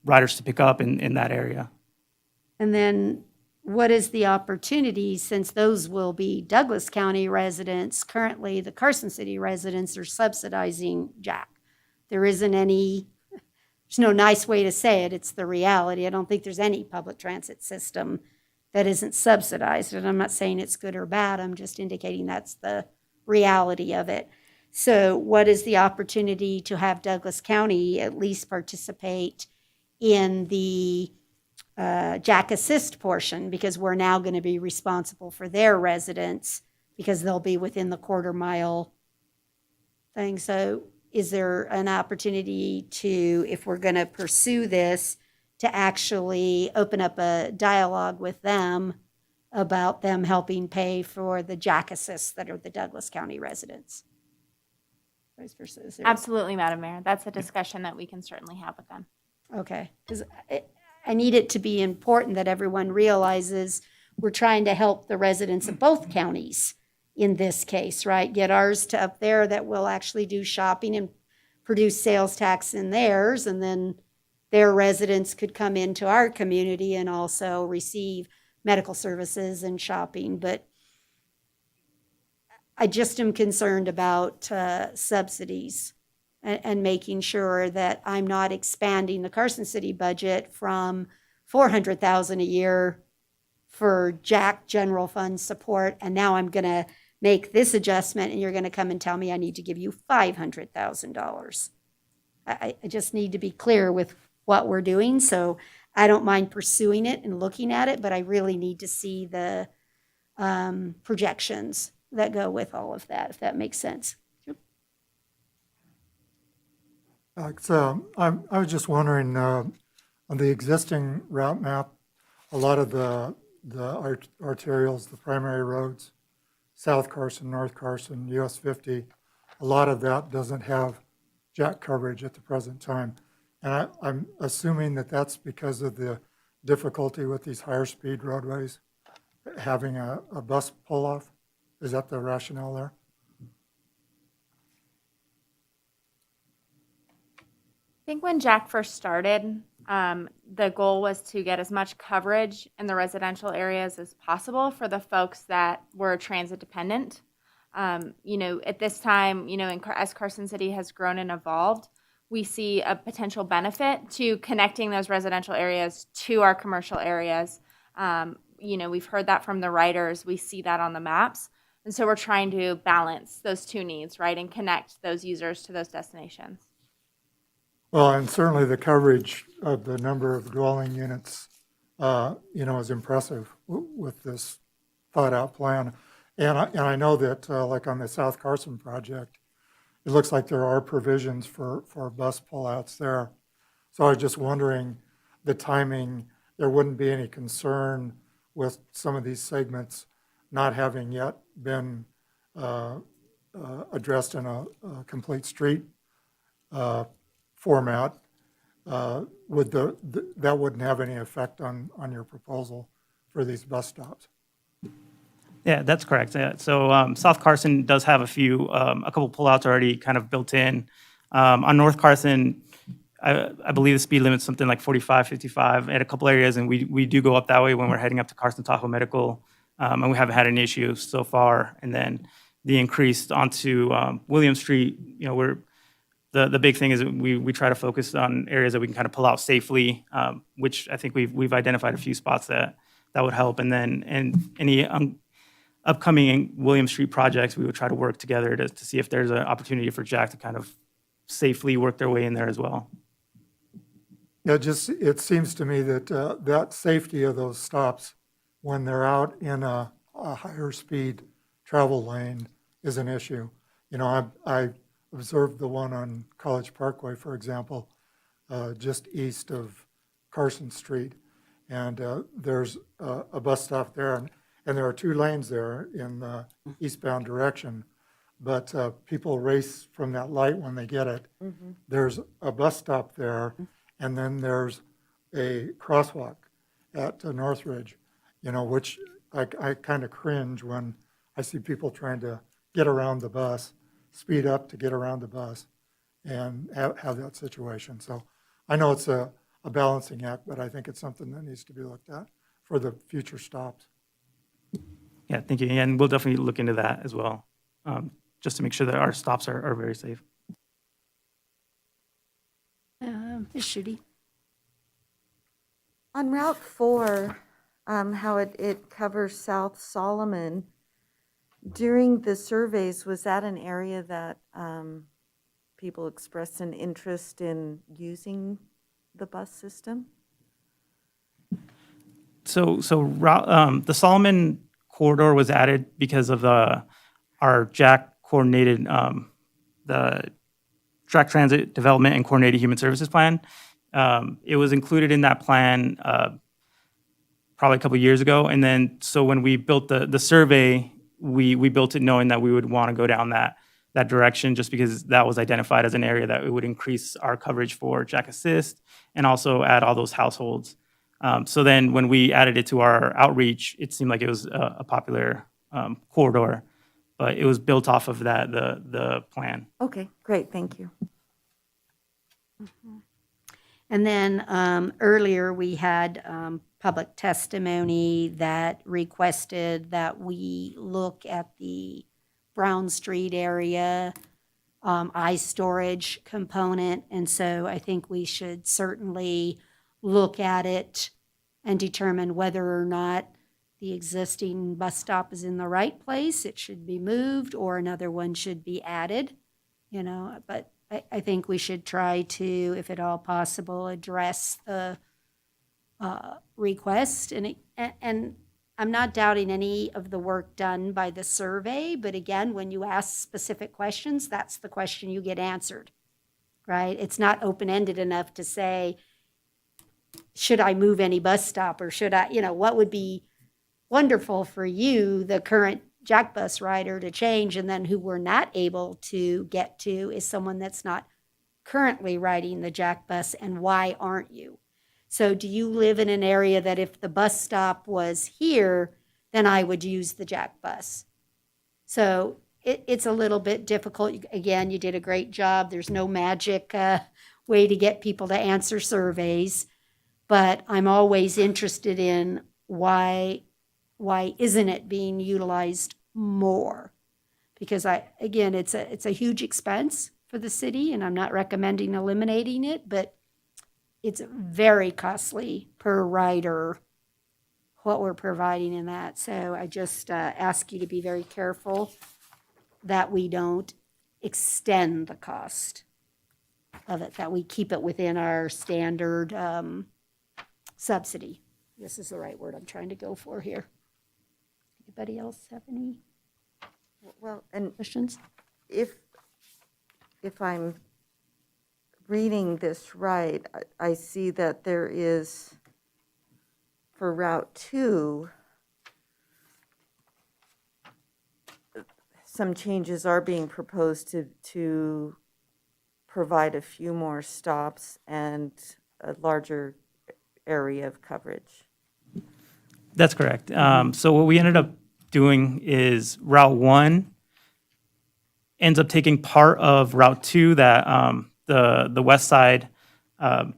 riders to pick up in that area. And then what is the opportunity, since those will be Douglas County residents? Currently, the Carson City residents are subsidizing Jack. There isn't any, there's no nice way to say it, it's the reality. I don't think there's any public transit system that isn't subsidized. And I'm not saying it's good or bad, I'm just indicating that's the reality of it. So what is the opportunity to have Douglas County at least participate in the Jack Assist portion, because we're now going to be responsible for their residents because they'll be within the quarter mile thing. So is there an opportunity to, if we're going to pursue this, to actually open up a dialogue with them about them helping pay for the Jack Assists that are the Douglas County residents? Vice versa. Is there- Absolutely, Madam Mayor. That's a discussion that we can certainly have with them. Okay, because I need it to be important that everyone realizes we're trying to help the residents of both counties in this case, right? Get ours to up there that will actually do shopping and produce sales tax in theirs, and then their residents could come into our community and also receive medical services and shopping. But I just am concerned about subsidies and making sure that I'm not expanding the Carson City budget from $400,000 a year for Jack general fund support, and now I'm going to make this adjustment, and you're going to come and tell me I need to give you $500,000. I just need to be clear with what we're doing, so I don't mind pursuing it and looking at it, but I really need to see the projections that go with all of that, if that makes sense. Alex, I was just wondering, on the existing route map, a lot of the arterials, the primary roads, South Carson, North Carson, US 50, a lot of that doesn't have jack coverage at the present time. And I'm assuming that that's because of the difficulty with these higher speed roadways, having a bus pull-off. Is that the rationale there? I think when Jack first started, the goal was to get as much coverage in the residential areas as possible for the folks that were transit dependent. At this time, as Carson City has grown and evolved, we see a potential benefit to connecting those residential areas to our commercial areas. We've heard that from the writers. We see that on the maps. And so we're trying to balance those two needs, right, and connect those users to those destinations. Well, and certainly the coverage of the number of dwelling units, is impressive with this thought-out plan. And I know that, like on the South Carson project, it looks like there are provisions for bus pullouts there. So I was just wondering, the timing, there wouldn't be any concern with some of these segments not having yet been addressed in a complete street format. That wouldn't have any effect on your proposal for these bus stops? Yeah, that's correct. Yeah. So South Carson does have a couple pullouts already kind of built in. On North Carson, I believe the speed limit's something like 45, 55 at a couple areas, and we do go up that way when we're heading up to Carson Tahoe Medical, and we haven't had any issues so far. And then the increase onto William Street, the big thing is we try to focus on areas that we can kind of pull out safely, which I think we've identified a few spots that would help. And then any upcoming William Street projects, we would try to work together to see if there's an opportunity for Jack to kind of safely work their way in there as well. Yeah, it seems to me that that safety of those stops when they're out in a higher speed travel lane is an issue. I observed the one on College Parkway, for example, just east of Carson Street. And there's a bus stop there, and there are 2 lanes there in the eastbound direction. But people race from that light when they get it. Mm-hmm. There's a bus stop there, and then there's a crosswalk at Northridge, which I kind of cringe when I see people trying to get around the bus, speed up to get around the bus, and have that situation. So I know it's a balancing act, but I think it's something that needs to be looked at for the future stops. Yeah, thank you. And we'll definitely look into that as well, just to make sure that our stops are very safe. Ms. Schutte? On Route 4, how it covers South Solomon, during the surveys, was that an area that people expressed an interest in using the bus system? So the Solomon corridor was added because of our Jack coordinated, the Track Transit Development and Coordinated Human Services Plan. It was included in that plan probably a couple years ago. And then, so when we built the survey, we built it knowing that we would want to go down that direction, just because that was identified as an area that it would increase our coverage for Jack Assist and also add all those households. So then when we added it to our outreach, it seemed like it was a popular corridor, but it was built off of the plan. Okay, great, thank you. Mm-hmm. And then earlier we had public testimony that requested that we look at the Brown Street area, ice storage component. And so I think we should certainly look at it and determine whether or not the existing bus stop is in the right place, it should be moved, or another one should be added, but I think we should try to, if at all possible, address the request. And I'm not doubting any of the work done by the survey, but again, when you ask specific questions, that's the question you get answered. right? It's not open-ended enough to say, should I move any bus stop, or should I, what would be wonderful for you, the current Jack bus rider, to change, and then who we're not able to get to is someone that's not currently riding the Jack bus, and why aren't you? So do you live in an area that if the bus stop was here, then I would use the Jack bus? So it's a little bit difficult. Again, you did a great job. There's no magic way to get people to answer surveys, but I'm always interested in why isn't it being utilized more? Because it's a huge expense for the city, and I'm not recommending eliminating it, but it's very costly per rider what we're providing in that. So I just ask you to be very careful that we don't extend the cost of it, that we keep it within our standard subsidy. This is the right word I'm trying to go for here. Anybody else have any Well, and questions? if I'm reading this right, I see that there is, for Route 2, some changes are being proposed to provide a few more stops and a larger area of coverage. That's correct. So what we ended up doing is Route 1 ends up taking part of Route 2, that the west side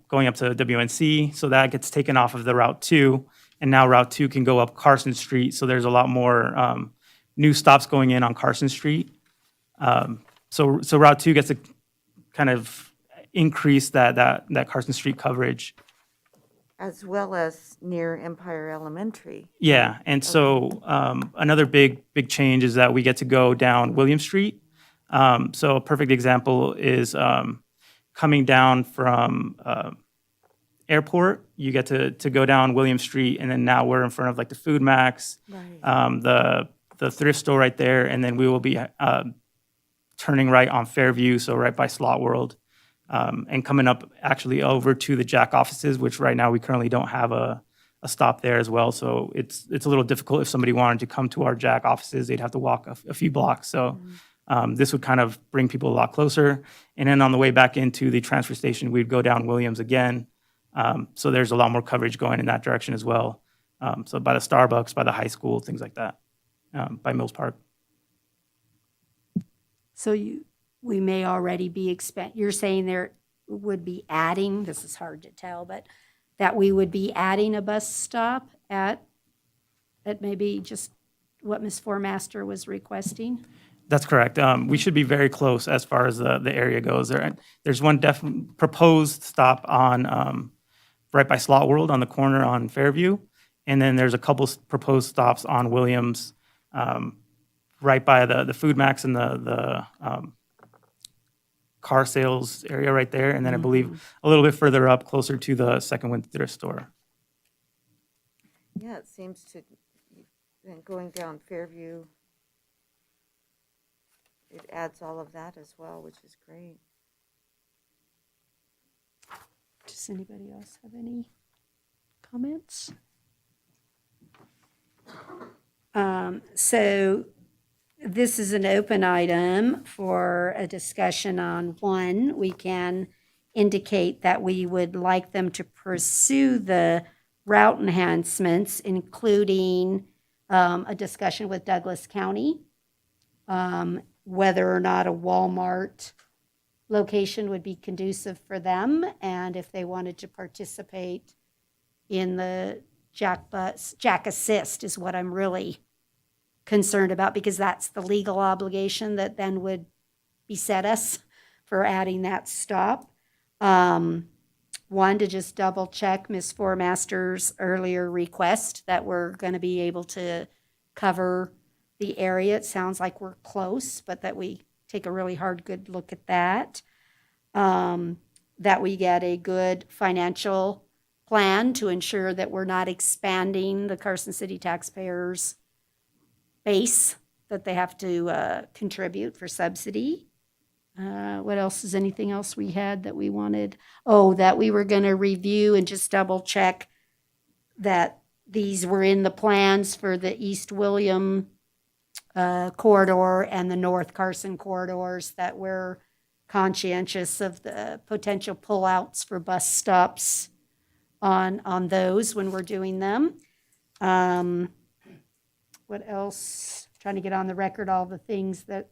going up to WNC. So that gets taken off of the Route 2, and now Route 2 can go up Carson Street. So there's a lot more new stops going in on Carson Street. So Route 2 gets to kind of increase that Carson Street coverage. As well as near Empire Elementary. Yeah, and so another big change is that we get to go down William Street. So a perfect example is coming down from Airport. You get to go down William Street, and then now we're in front of like the Food Max, Right. the thrift store right there, and then we will be turning right on Fairview, so right by Slot World. And coming up actually over to the Jack offices, which right now we currently don't have a stop there as well. So it's a little difficult if somebody wanted to come to our Jack offices, they'd have to walk a few blocks. So this would kind of bring people a lot closer. And then on the way back into the transfer station, we'd go down Williams again. So there's a lot more coverage going in that direction as well. So by the Starbucks, by the high school, things like that, by Mills Park. So we may already be you're saying there would be adding, this is hard to tell, but that we would be adding a bus stop at maybe just what Ms. Formaster was requesting? That's correct. We should be very close as far as the area goes. There's one proposed stop on right by Slot World on the corner on Fairview, and then there's a couple proposed stops on Williams, right by the Food Max and the car sales area right there, and then I believe a little bit further up, closer to the Second Wind thrift store. Yeah, it seems to, going down Fairview, it adds all of that as well, which is great. Does anybody else have any comments? So this is an open item for a discussion on one. We can indicate that we would like them to pursue the route enhancements, including a discussion with Douglas County, whether or not a Walmart location would be conducive for them, and if they wanted to participate in the Jack Assist is what I'm really concerned about, because that's the legal obligation that then would beset us for adding that stop. One, to just double check Ms. Formaster's earlier request that we're going to be able to cover the area. It sounds like we're close, but that we take a really hard, good look at that. That we get a good financial plan to ensure that we're not expanding the Carson City taxpayers' base that they have to contribute for subsidy. What else, is anything else we had that we wanted? Oh, that we were gonna review and just double check that these were in the plans for the East William corridor and the North Carson corridors, that we're conscientious of the potential pullouts for bus stops on those when we're doing them. What else? Trying to get on the record all the things that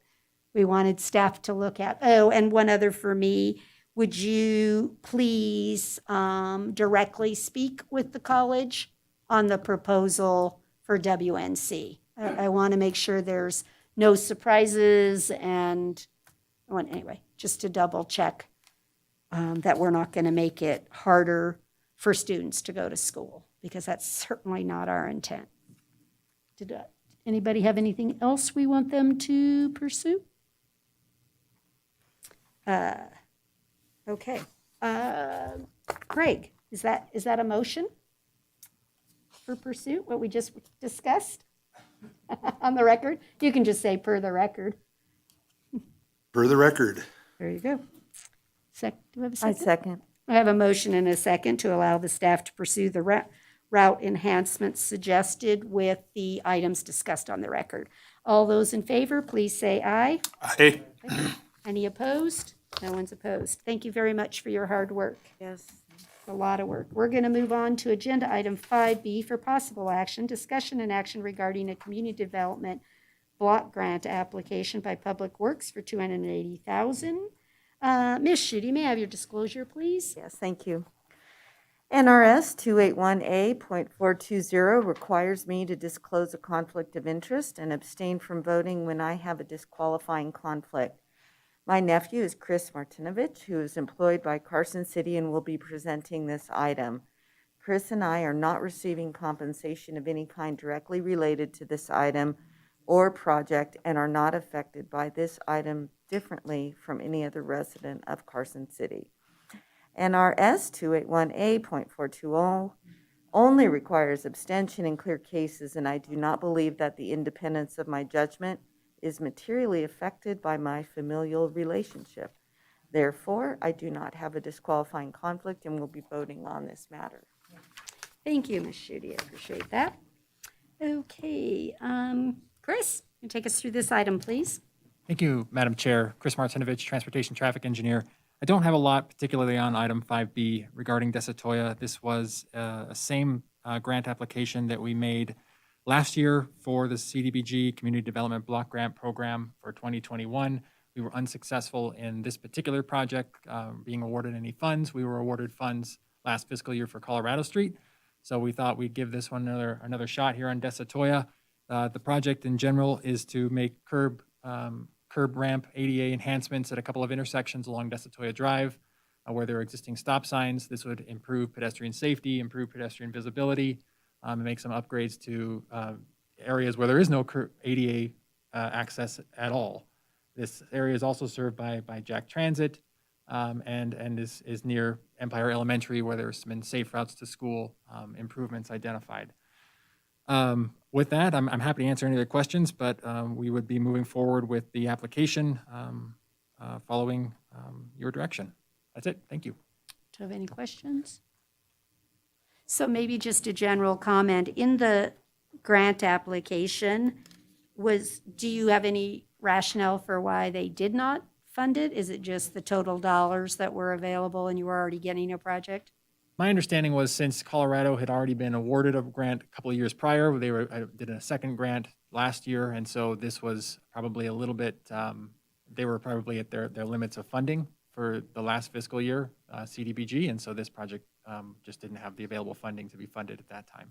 we wanted staff to look at. Oh, and one other for me, would you please directly speak with the college on the proposal for WNC? I want to make sure there's no surprises, and anyway, just to double check that we're not going to make it harder for students to go to school, because that's certainly not our intent. Did anybody have anything else we want them to pursue? Okay. Craig, is that a motion for pursuit, what we just discussed? On the record? You can just say per the record. For the record. There you go. Do we have a I second? second. I have a motion and a second to allow the staff to pursue the route enhancements suggested with the items discussed on the record. All those in favor, please say aye. Aye. Any opposed? No one's opposed. Thank you very much for your hard work. Yes. A lot of work. We're going to move on to agenda item 5B for possible action, discussion and action regarding a community development block grant application by Public Works for $280,000. Ms. Schutte, may I have your disclosure, please? Yes, thank you. NRS 281A.420 requires me to disclose a conflict of interest and abstain from voting when I have a disqualifying conflict. My nephew is Chris Martinovich, who is employed by Carson City and will be presenting this item. Chris and I are not receiving compensation of any kind directly related to this item or project and are not affected by this item differently from any other resident of Carson City. NRS 281A.420 only requires abstention in clear cases, and I do not believe that the independence of my judgment is materially affected by my familial relationship. Therefore, I do not have a disqualifying conflict and will be voting on this matter. Thank you, Ms. Schutte. I appreciate that. Okay, Chris, you take us through this item, please. Thank you, Madam Chair. Chris Martinovich, Transportation Traffic Engineer. I don't have a lot, particularly on item 5B regarding Desatoya. This was a same grant application that we made last year for the CDBG Community Development Block Grant Program for 2021. We were unsuccessful in this particular project being awarded any funds. We were awarded funds last fiscal year for Colorado Street. So we thought we'd give this one another shot here on Desatoya. The project in general is to make curb ramp ADA enhancements at a couple of intersections along Desatoya Drive where there are existing stop signs. This would improve pedestrian safety, improve pedestrian visibility, and make some upgrades to areas where there is no ADA access at all. This area is also served by Jack Transit and is near Empire Elementary, where there's been safe routes to school improvements identified. With that, I'm happy to answer any other questions, but we would be moving forward with the application following your direction. That's it. Thank you. Do you have any questions? So maybe just a general comment. In the grant application, do you have any rationale for why they did not fund it? Is it just the total dollars that were available and you were already getting a project? My understanding was since Colorado had already been awarded a grant a couple of years prior, I did a second grant last year, and so this was probably a little bit, they were probably at their limits of funding for the last fiscal year, CDBG, and so this project just didn't have the available funding to be funded at that time.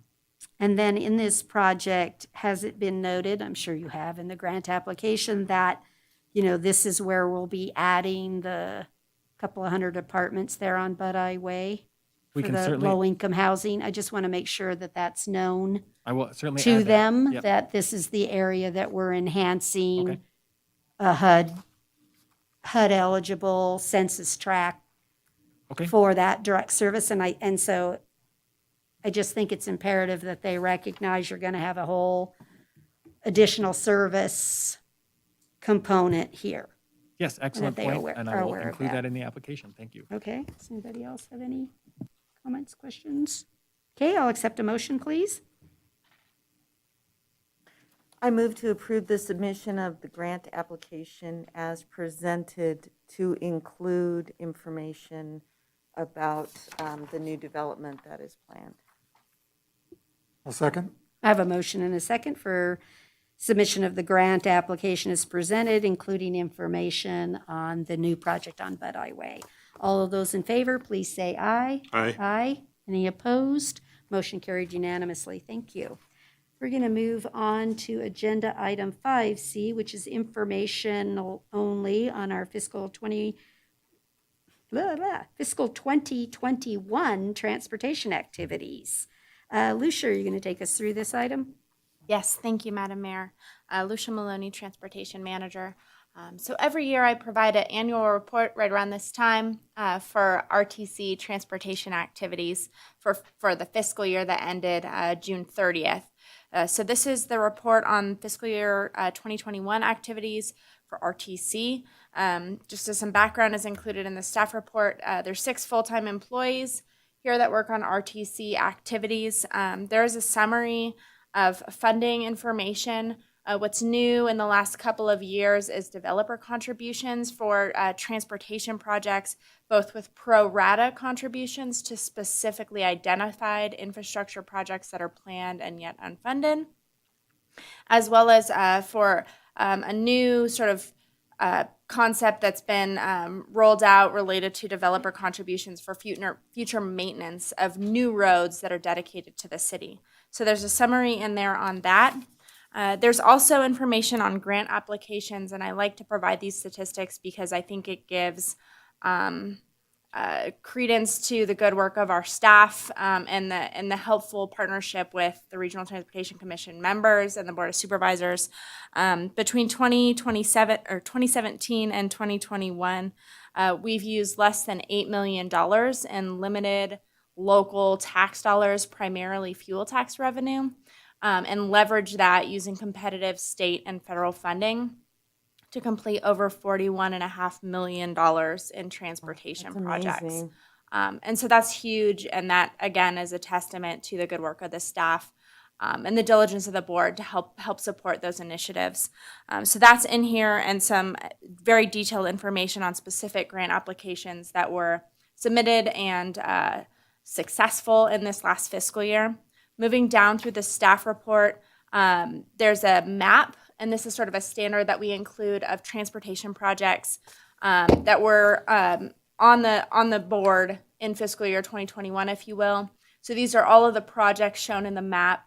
And then in this project, has it been noted, I'm sure you have in the grant application, that, this is where we'll be adding the couple of hundred apartments there on Bud-Eye Way We for can the certainly, low-income housing? I just want to make sure that that's known I will certainly to add that. them, Yep. that this is the area that we're enhancing Okay. a HUD-eligible census tract Okay. for that direct service. And so I just think it's imperative that they recognize you're going to have a whole additional service component here. Yes, excellent they are point, and I are will aware of include that. that in the application. Thank you. Okay, does anybody else have any comments, questions? Okay, I'll accept a motion, please. I move to approve the submission of the grant application as presented to include information about the new development that is planned. A second? I have a motion and a second for submission of the grant application as presented, including information on the new project on Buckeye Way. All of those in favor, please say aye. Aye. Aye. Any opposed? Motion carried unanimously. Thank you. We're going to move on to agenda item 5C, which is informational only on our fiscal 2021 transportation activities. Lucia, are you going to take us through this item? Yes, thank you, Madam Mayor. Lucia Maloney, Transportation Manager. So every year I provide an annual report right around this time for RTC transportation activities for the fiscal year that ended June 30th. So this is the report on fiscal year 2021 activities for RTC. Just as some background is included in the staff report, there's 6 full-time employees here that work on RTC activities. There is a summary of funding information. What's new in the last couple of years is developer contributions for transportation projects, both with pro rata contributions to specifically identified infrastructure projects that are planned and yet unfunded, as well as for a new sort of concept that's been rolled out related to developer contributions for future maintenance of new roads that are dedicated to the city. So there's a summary in there on that. There's also information on grant applications, and I like to provide these statistics because I think it gives credence to the good work of our staff and the helpful partnership with the Regional Transportation Commission members and the Board of Supervisors. Between 2017 and 2021, we've used less than $8 million in limited local tax dollars, primarily fuel tax revenue, and leverage that using competitive state and federal funding to complete over $41.5 million in transportation That's projects. amazing. And so that's huge, and that, again, is a testament to the good work of the staff and the diligence of the board to help support those initiatives. So that's in here, and some very detailed information on specific grant applications that were submitted and successful in this last fiscal year. Moving down through the staff report, there's a map, and this is sort of a standard that we include of transportation projects that were on the board in fiscal year 2021, if you will. So these are all of the projects shown in the map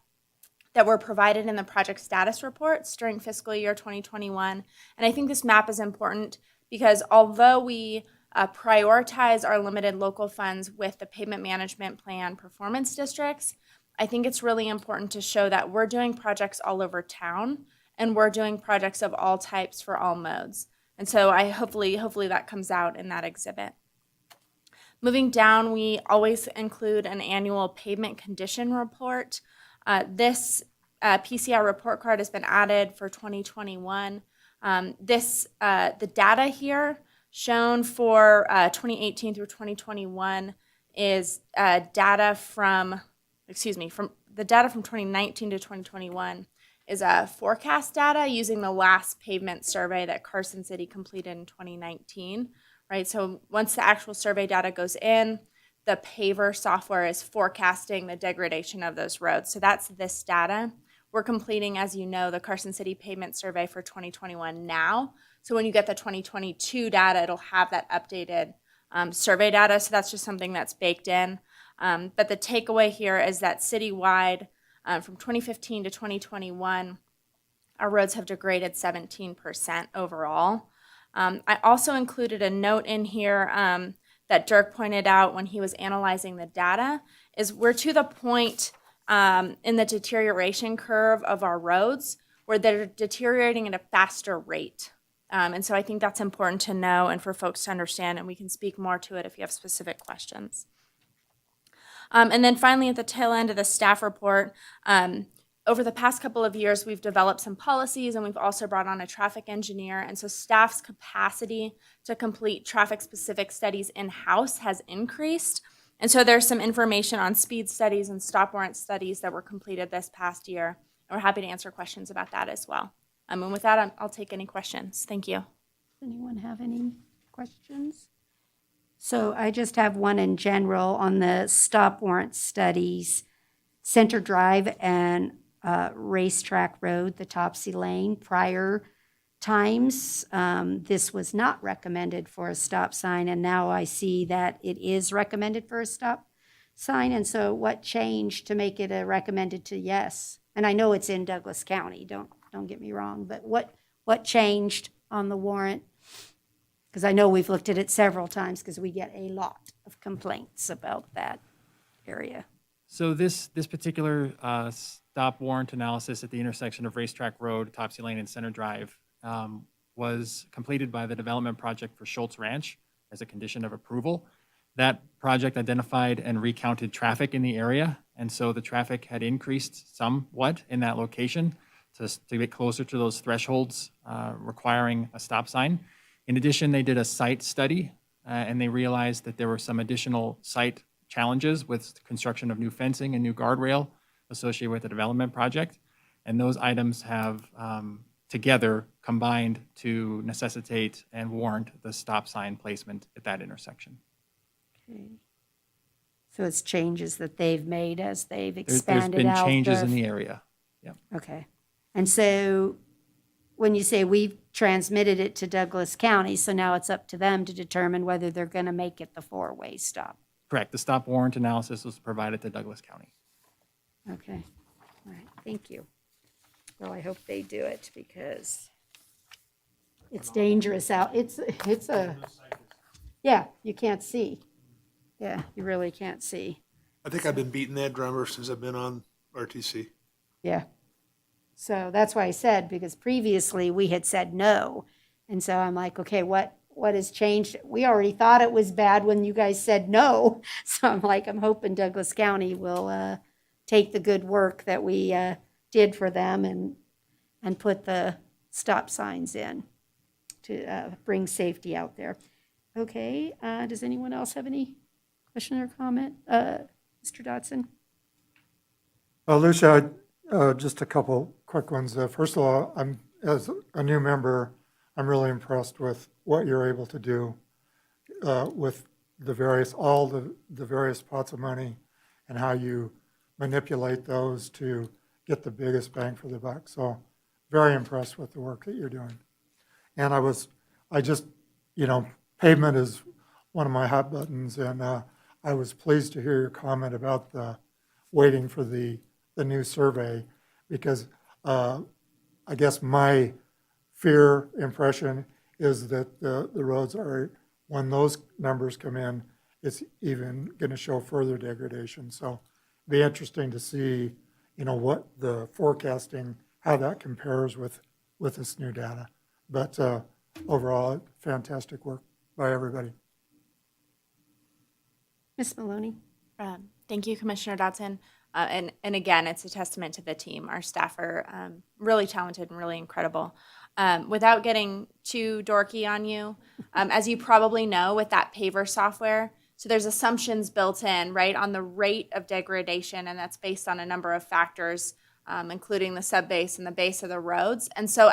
that were provided in the project status reports during fiscal year 2021. And I think this map is important because although we prioritize our limited local funds with the pavement management plan performance districts, I think it's really important to show that we're doing projects all over town and we're doing projects of all types for all modes. And so hopefully that comes out in that exhibit. Moving down, we always include an annual pavement condition report. This PCR report card has been added for 2021. The data here shown for 2018 through 2021 is data from 2019 to 2021 is forecast data using the last pavement survey that Carson City completed in 2019, right? So once the actual survey data goes in, the paver software is forecasting the degradation of those roads. So that's this data. We're completing, as you know, the Carson City pavement survey for 2021 now. So when you get the 2022 data, it'll have that updated survey data. So that's just something that's baked in. But the takeaway here is that citywide, from 2015 to 2021, our roads have degraded 17% overall. I also included a note in here that Dirk pointed out when he was analyzing the data, is we're to the point in the deterioration curve of our roads where they're deteriorating at a faster rate. And so I think that's important to know and for folks to understand, and we can speak more to it if you have specific questions. And then finally, at the tail end of the staff report, over the past couple of years, we've developed some policies and we've also brought on a traffic engineer. And so staff's capacity to complete traffic-specific studies in-house has increased. And so there's some information on speed studies and stop warrant studies that were completed this past year. And we're happy to answer questions about that as well. And with that, I'll take any questions. Thank you. Anyone have any questions? So I just have one in general on the stop warrant studies. Center Drive and Racetrack Road, the Topsy Lane, prior times, this was not recommended for a stop sign, and now I see that it is recommended for a stop sign. And so what changed to make it a recommended to yes? And I know it's in Douglas County, don't get me wrong, but what changed on the warrant? Because I know we've looked at it several times because we get a lot of complaints about that area. So this particular stop warrant analysis at the intersection of Racetrack Road, Topsy Lane, and Center Drive was completed by the development project for Schultz Ranch as a condition of approval. That project identified and recounted traffic in the area, and so the traffic had increased somewhat in that location to get closer to those thresholds requiring a stop sign. In addition, they did a site study, and they realized that there were some additional site challenges with construction of new fencing and new guardrail associated with the development project. And those items have together combined to necessitate and warrant the stop sign placement at that intersection. Okay. So it's changes that they've made as they've There's expanded been out. changes in the area. Yeah. Okay. And so when you say we've transmitted it to Douglas County, so now it's up to them to determine whether they're going to make it the four-way stop. Correct. The stop warrant analysis was provided to Douglas County. Okay. All right. Thank you. Well, I hope they do it because it's dangerous out. It's a, yeah, you can't see. Yeah, you really can't see. I think I've been beating that drum ever since I've been on RTC. Yeah. So that's why I said, because previously we had said no. And so I'm like, okay, what has changed? We already thought it was bad when you guys said no. So I'm like, I'm hoping Douglas County will take the good work that we did for them and put the stop signs in to bring safety out there. Okay, does anyone else have any question or comment? Mr. Dodson? Lucia, just a couple quick ones. First of all, as a new member, I'm really impressed with what you're able to do with all the various pots of money and how you manipulate those to get the biggest bang for the buck. So very impressed with the work that you're doing. And pavement is one of my hot buttons, and I was pleased to hear your comment about the waiting for the new survey, because I guess my fear impression is that the roads are, when those numbers come in, it's even going to show further degradation. So it'd be interesting to see, what the forecasting, how that compares with this new data. But overall, fantastic work by everybody. Ms. Maloney? Thank you, Commissioner Dodson. And again, it's a testament to the team. Our staff are really talented and really incredible. Without getting too dorky on you, as you probably know with that paver software, so there's assumptions built in, right, on the rate of degradation, and that's based on a number of factors, including the subbase and the base of the roads. And so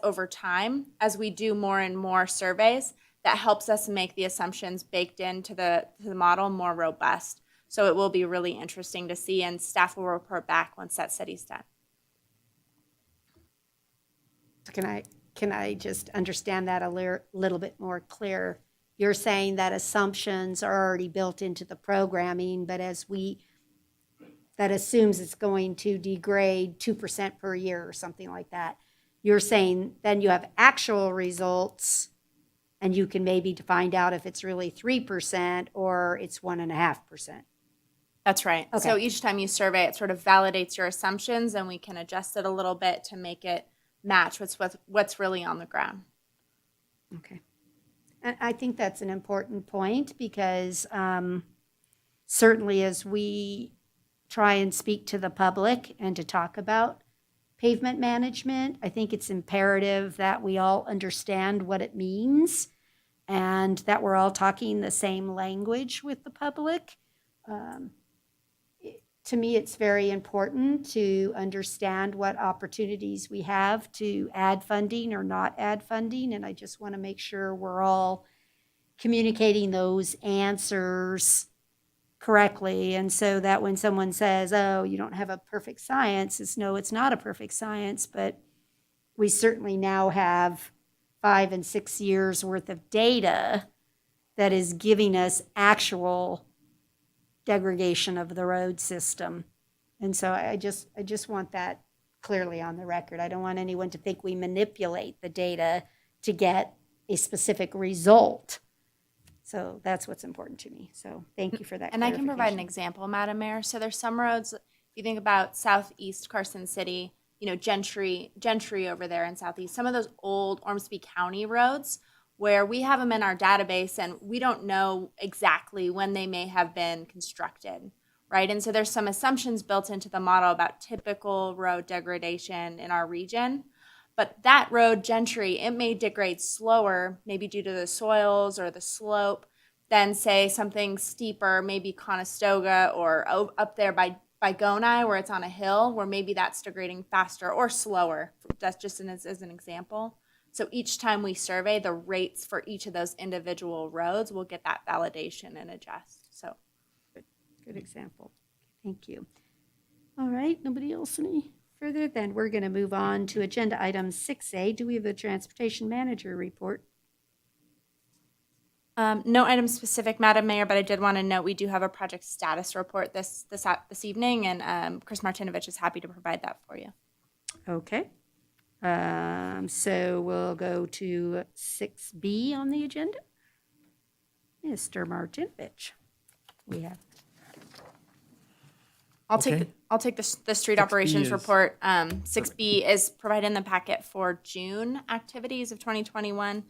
over time, as we do more and more surveys, that helps us make the assumptions baked into the model more robust. So it will be really interesting to see, and staff will report back once that study's done. Can I just understand that a little bit more clear? You're saying that assumptions are already built into the programming, but that assumes it's going to degrade 2% per year or something like that. You're saying then you have actual results, and you can maybe find out if it's really 3% or it's 1.5%. That's right. Okay. So each time you survey, it sort of validates your assumptions, and we can adjust it a little bit to make it match what's really on the ground. Okay. And I think that's an important point because certainly as we try and speak to the public and to talk about pavement management. I think it's imperative that we all understand what it means and that we're all talking the same language with the public. To me, it's very important to understand what opportunities we have to add funding or not add funding, and I just want to make sure we're all communicating those answers correctly, and so that when someone says, oh, you don't have a perfect science, it's no, it's not a perfect science, but we certainly now have 5 and 6 years worth of data that is giving us actual degradation of the road system. And so I just want that clearly on the record. I don't want anyone to think we manipulate the data to get a specific result. So that's what's important to me. So thank you for that. And I can provide an clarification. example, Madam Mayor. So there's some roads, if you think about southeast Carson City, Gentry over there in southeast, some of those old Ormsby County roads where we have them in our database and we don't know exactly when they may have been constructed, right? And so there's some assumptions built into the model about typical road degradation in our region. But that road, Gentry, it may degrade slower, maybe due to the soils or the slope, than say something steeper, maybe Conestoga or up there by Gonai where it's on a hill, where maybe that's degrading faster or slower. That's just as an example. So each time we survey the rates for each of those individual roads, we'll get that validation and adjust. So Good example. Thank you. All right, nobody else any further? Then we're going to move on to agenda item 6A. Do we have a transportation manager report? no item specific, Madam Mayor, but I did want to note we do have a project status report this evening, and Chris Martinovich is happy to provide that for you. Okay. So we'll go to 6B on the agenda. Mr. Martinovich, we have. I'll Okay. take the street 6B operations is- report. 6B is provided in the packet for June activities of 2021.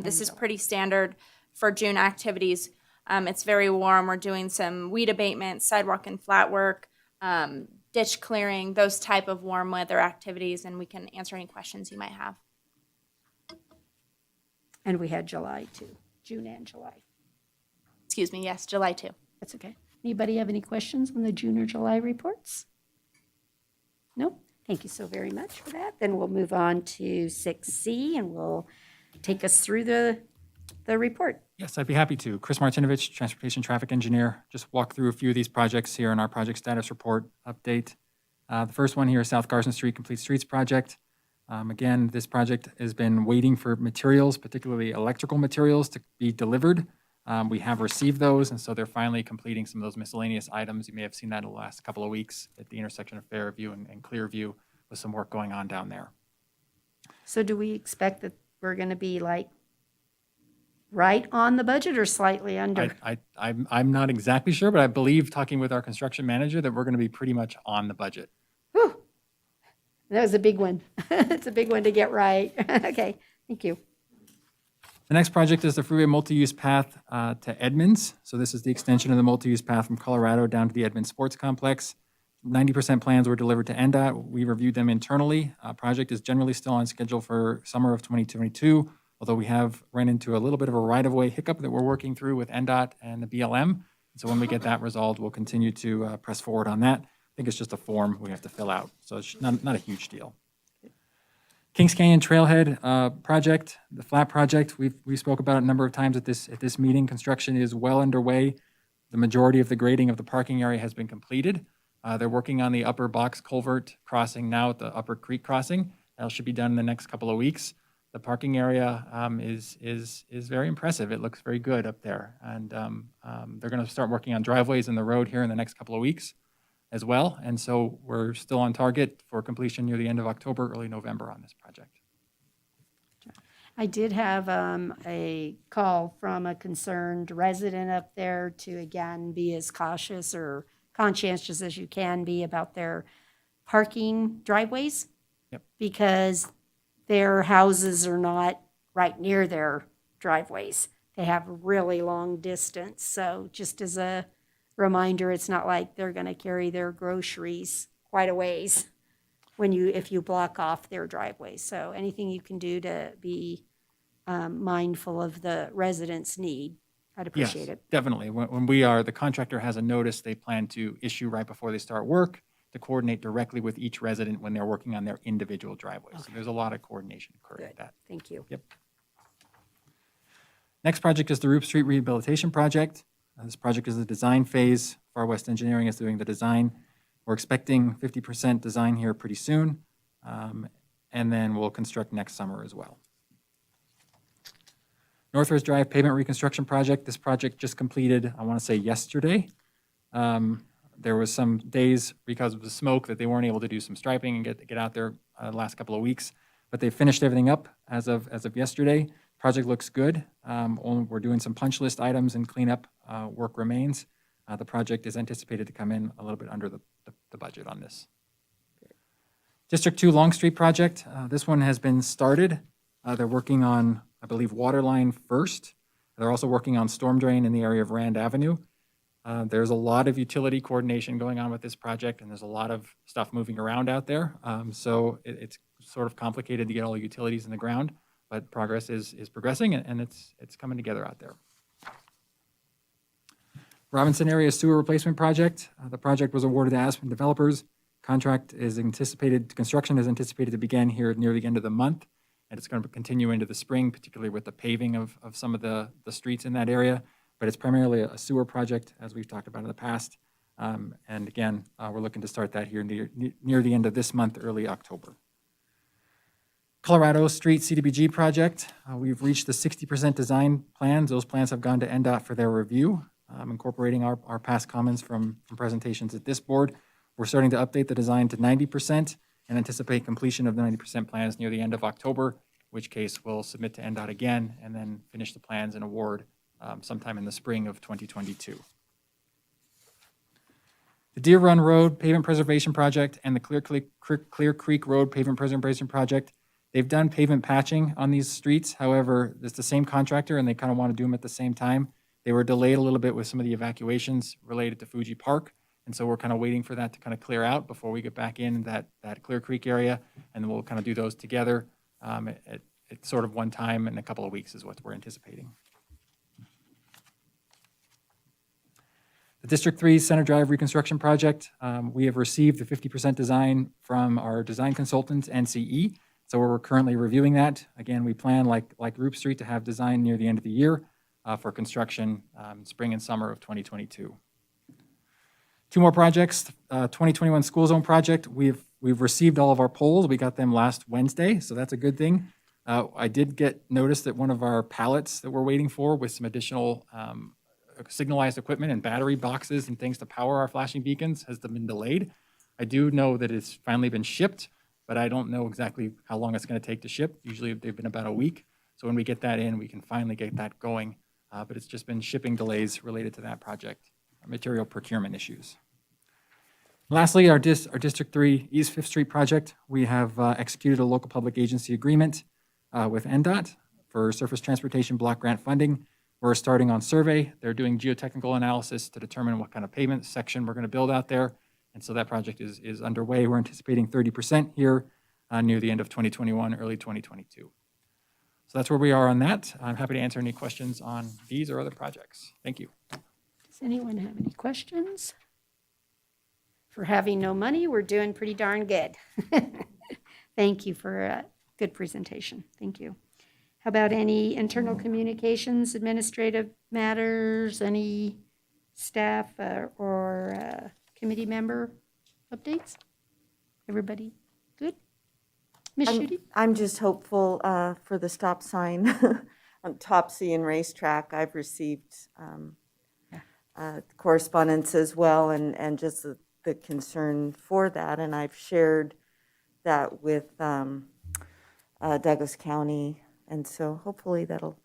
This is pretty standard for June activities. It's very warm. We're doing some weed abatement, sidewalk and flat work, ditch clearing, those type of warm weather activities, and we can answer any questions you might have. And we had July too, June and July. Excuse me, yes, July 2. That's okay. Anybody have any questions on the June or July reports? No? Thank you so very much for that. Then we'll move on to 6C and we'll take us through the report. Yes, I'd be happy to. Chris Martinovich, Transportation Traffic Engineer. Just walk through a few of these projects here in our project status report update. The first one here is South Carson Street Complete Streets Project. Again, this project has been waiting for materials, particularly electrical materials, to be delivered. We have received those, and so they're finally completing some of those miscellaneous items. You may have seen that in the last couple of weeks at the intersection of Fairview and Clearview with some work going on down there. So do we expect that we're going to be like right on the budget or slightly under? I'm not exactly sure, but I believe, talking with our construction manager, that we're going to be pretty much on the budget. Whew. That was a big one. It's a big one to get right. Okay, thank you. The next project is the freeway multi-use path to Edmonds. So this is the extension of the multi-use path from Colorado down to the Edmonds Sports Complex. 90% plans were delivered to NDOT. We reviewed them internally. Project is generally still on schedule for summer of 2022, although we have run into a little bit of a right-of-way hiccup that we're working through with NDOT and the BLM. So when we get that resolved, we'll continue to press forward on that. I think it's just a form we have to fill out, so it's not a huge deal. Kings Canyon Trailhead project, the flat project, we spoke about it a number of times at this meeting. Construction is well underway. The majority of the grading of the parking area has been completed. They're working on the upper box culvert crossing now at the Upper Creek crossing. That should be done in the next couple of weeks. The parking area is very impressive. It looks very good up there, and they're going to start working on driveways in the road here in the next couple of weeks as well. And so we're still on target for completion near the end of October, early November on this project. I did have a call from a concerned resident up there to, again, be as cautious or conscientious as you can be about their parking driveways. Yep. Because their houses are not right near their driveways. They have really long distance. So just as a reminder, it's not like they're gonna carry their groceries quite a ways if you block off their driveway. So anything you can do to be mindful of the residents' need, I'd appreciate Yes, it. definitely. When the contractor has a notice they plan to issue right before they start work to coordinate directly with each resident when they're working on their individual driveways. So there's a lot of coordination occurring with that. Thank you. Yep. Next project is the Roop Street Rehabilitation Project. This project is the design phase. Far West Engineering is doing the design. We're expecting 50% design here pretty soon, and then we'll construct next summer as well. Northwest Drive Pavement Reconstruction Project. This project just completed, I want to say yesterday. There was some days because of the smoke that they weren't able to do some striping and get out there the last couple of weeks, but they finished everything up as of yesterday. Project looks good. We're doing some punch list items and cleanup work remains. The project is anticipated to come in a little bit under the budget on this. District 2 Long Street project. This one has been started. They're working on, I believe, water line first. They're also working on storm drain in the area of Rand Avenue. There's a lot of utility coordination going on with this project, and there's a lot of stuff moving around out there. So it's sort of complicated to get all the utilities in the ground, but progress is progressing, and it's coming together out there. Robinson Area Sewer Replacement Project. The project was awarded to Aspen Developers. Construction is anticipated to begin here near the end of the month, and it's going to continue into the spring, particularly with the paving of some of the streets in that area. But it's primarily a sewer project, as we've talked about in the past. And again, we're looking to start that here near the end of this month, early October. Colorado Street CDBG project. We've reached the 60% design plans. Those plans have gone to NDOT for their review, incorporating our past comments from presentations at this board. We're starting to update the design to 90% and anticipate completion of the 90% plans near the end of October, in which case we'll submit to NDOT again and then finish the plans and award sometime in the spring of 2022. The Deer Run Road Pavement Preservation Project and the Clear Creek Road Pavement Preservation Project, they've done pavement patching on these streets. However, it's the same contractor and they kind of want to do them at the same time. They were delayed a little bit with some of the evacuations related to Fuji Park. And so we're kind of waiting for that to kind of clear out before we get back in that Clear Creek area. And then we'll kind of do those together at sort of one time in a couple of weeks is what we're anticipating. The District 3 Center Drive Reconstruction Project, we have received the 50% design from our design consultant, NCE. So we're currently reviewing that. Again, we plan, like Roop Street, to have design near the end of the year for construction spring and summer of 2022. Two more projects. 2021 School Zone Project. We've received all of our polls. We got them last Wednesday, so that's a good thing. I did get notice that one of our pallets that we're waiting for with some additional signalized equipment and battery boxes and things to power our flashing beacons has been delayed. I do know that it's finally been shipped, but I don't know exactly how long it's going to take to ship. Usually they've been about a week. So when we get that in, we can finally get that going. But it's just been shipping delays related to that project, material procurement issues. Lastly, our District 3 East 5th Street project. We have executed a local public agency agreement with NDOT for surface transportation block grant funding. We're starting on survey. They're doing geotechnical analysis to determine what kind of pavement section we're going to build out there. And so that project is underway. We're anticipating 30% here near the end of 2021, early 2022. So that's where we are on that. I'm happy to answer any questions on these or other projects. Thank you. Does anyone have any questions? For having no money, we're doing pretty darn good. Thank you for a good presentation. Thank you. How about any internal communications, administrative matters, any staff or committee member updates? Everybody good? Ms. Schutte? I'm just hopeful for the stop sign on Topsy and Racetrack. I've received correspondence as well, and just the concern for that. And I've shared that with Douglas County, and so hopefully that'll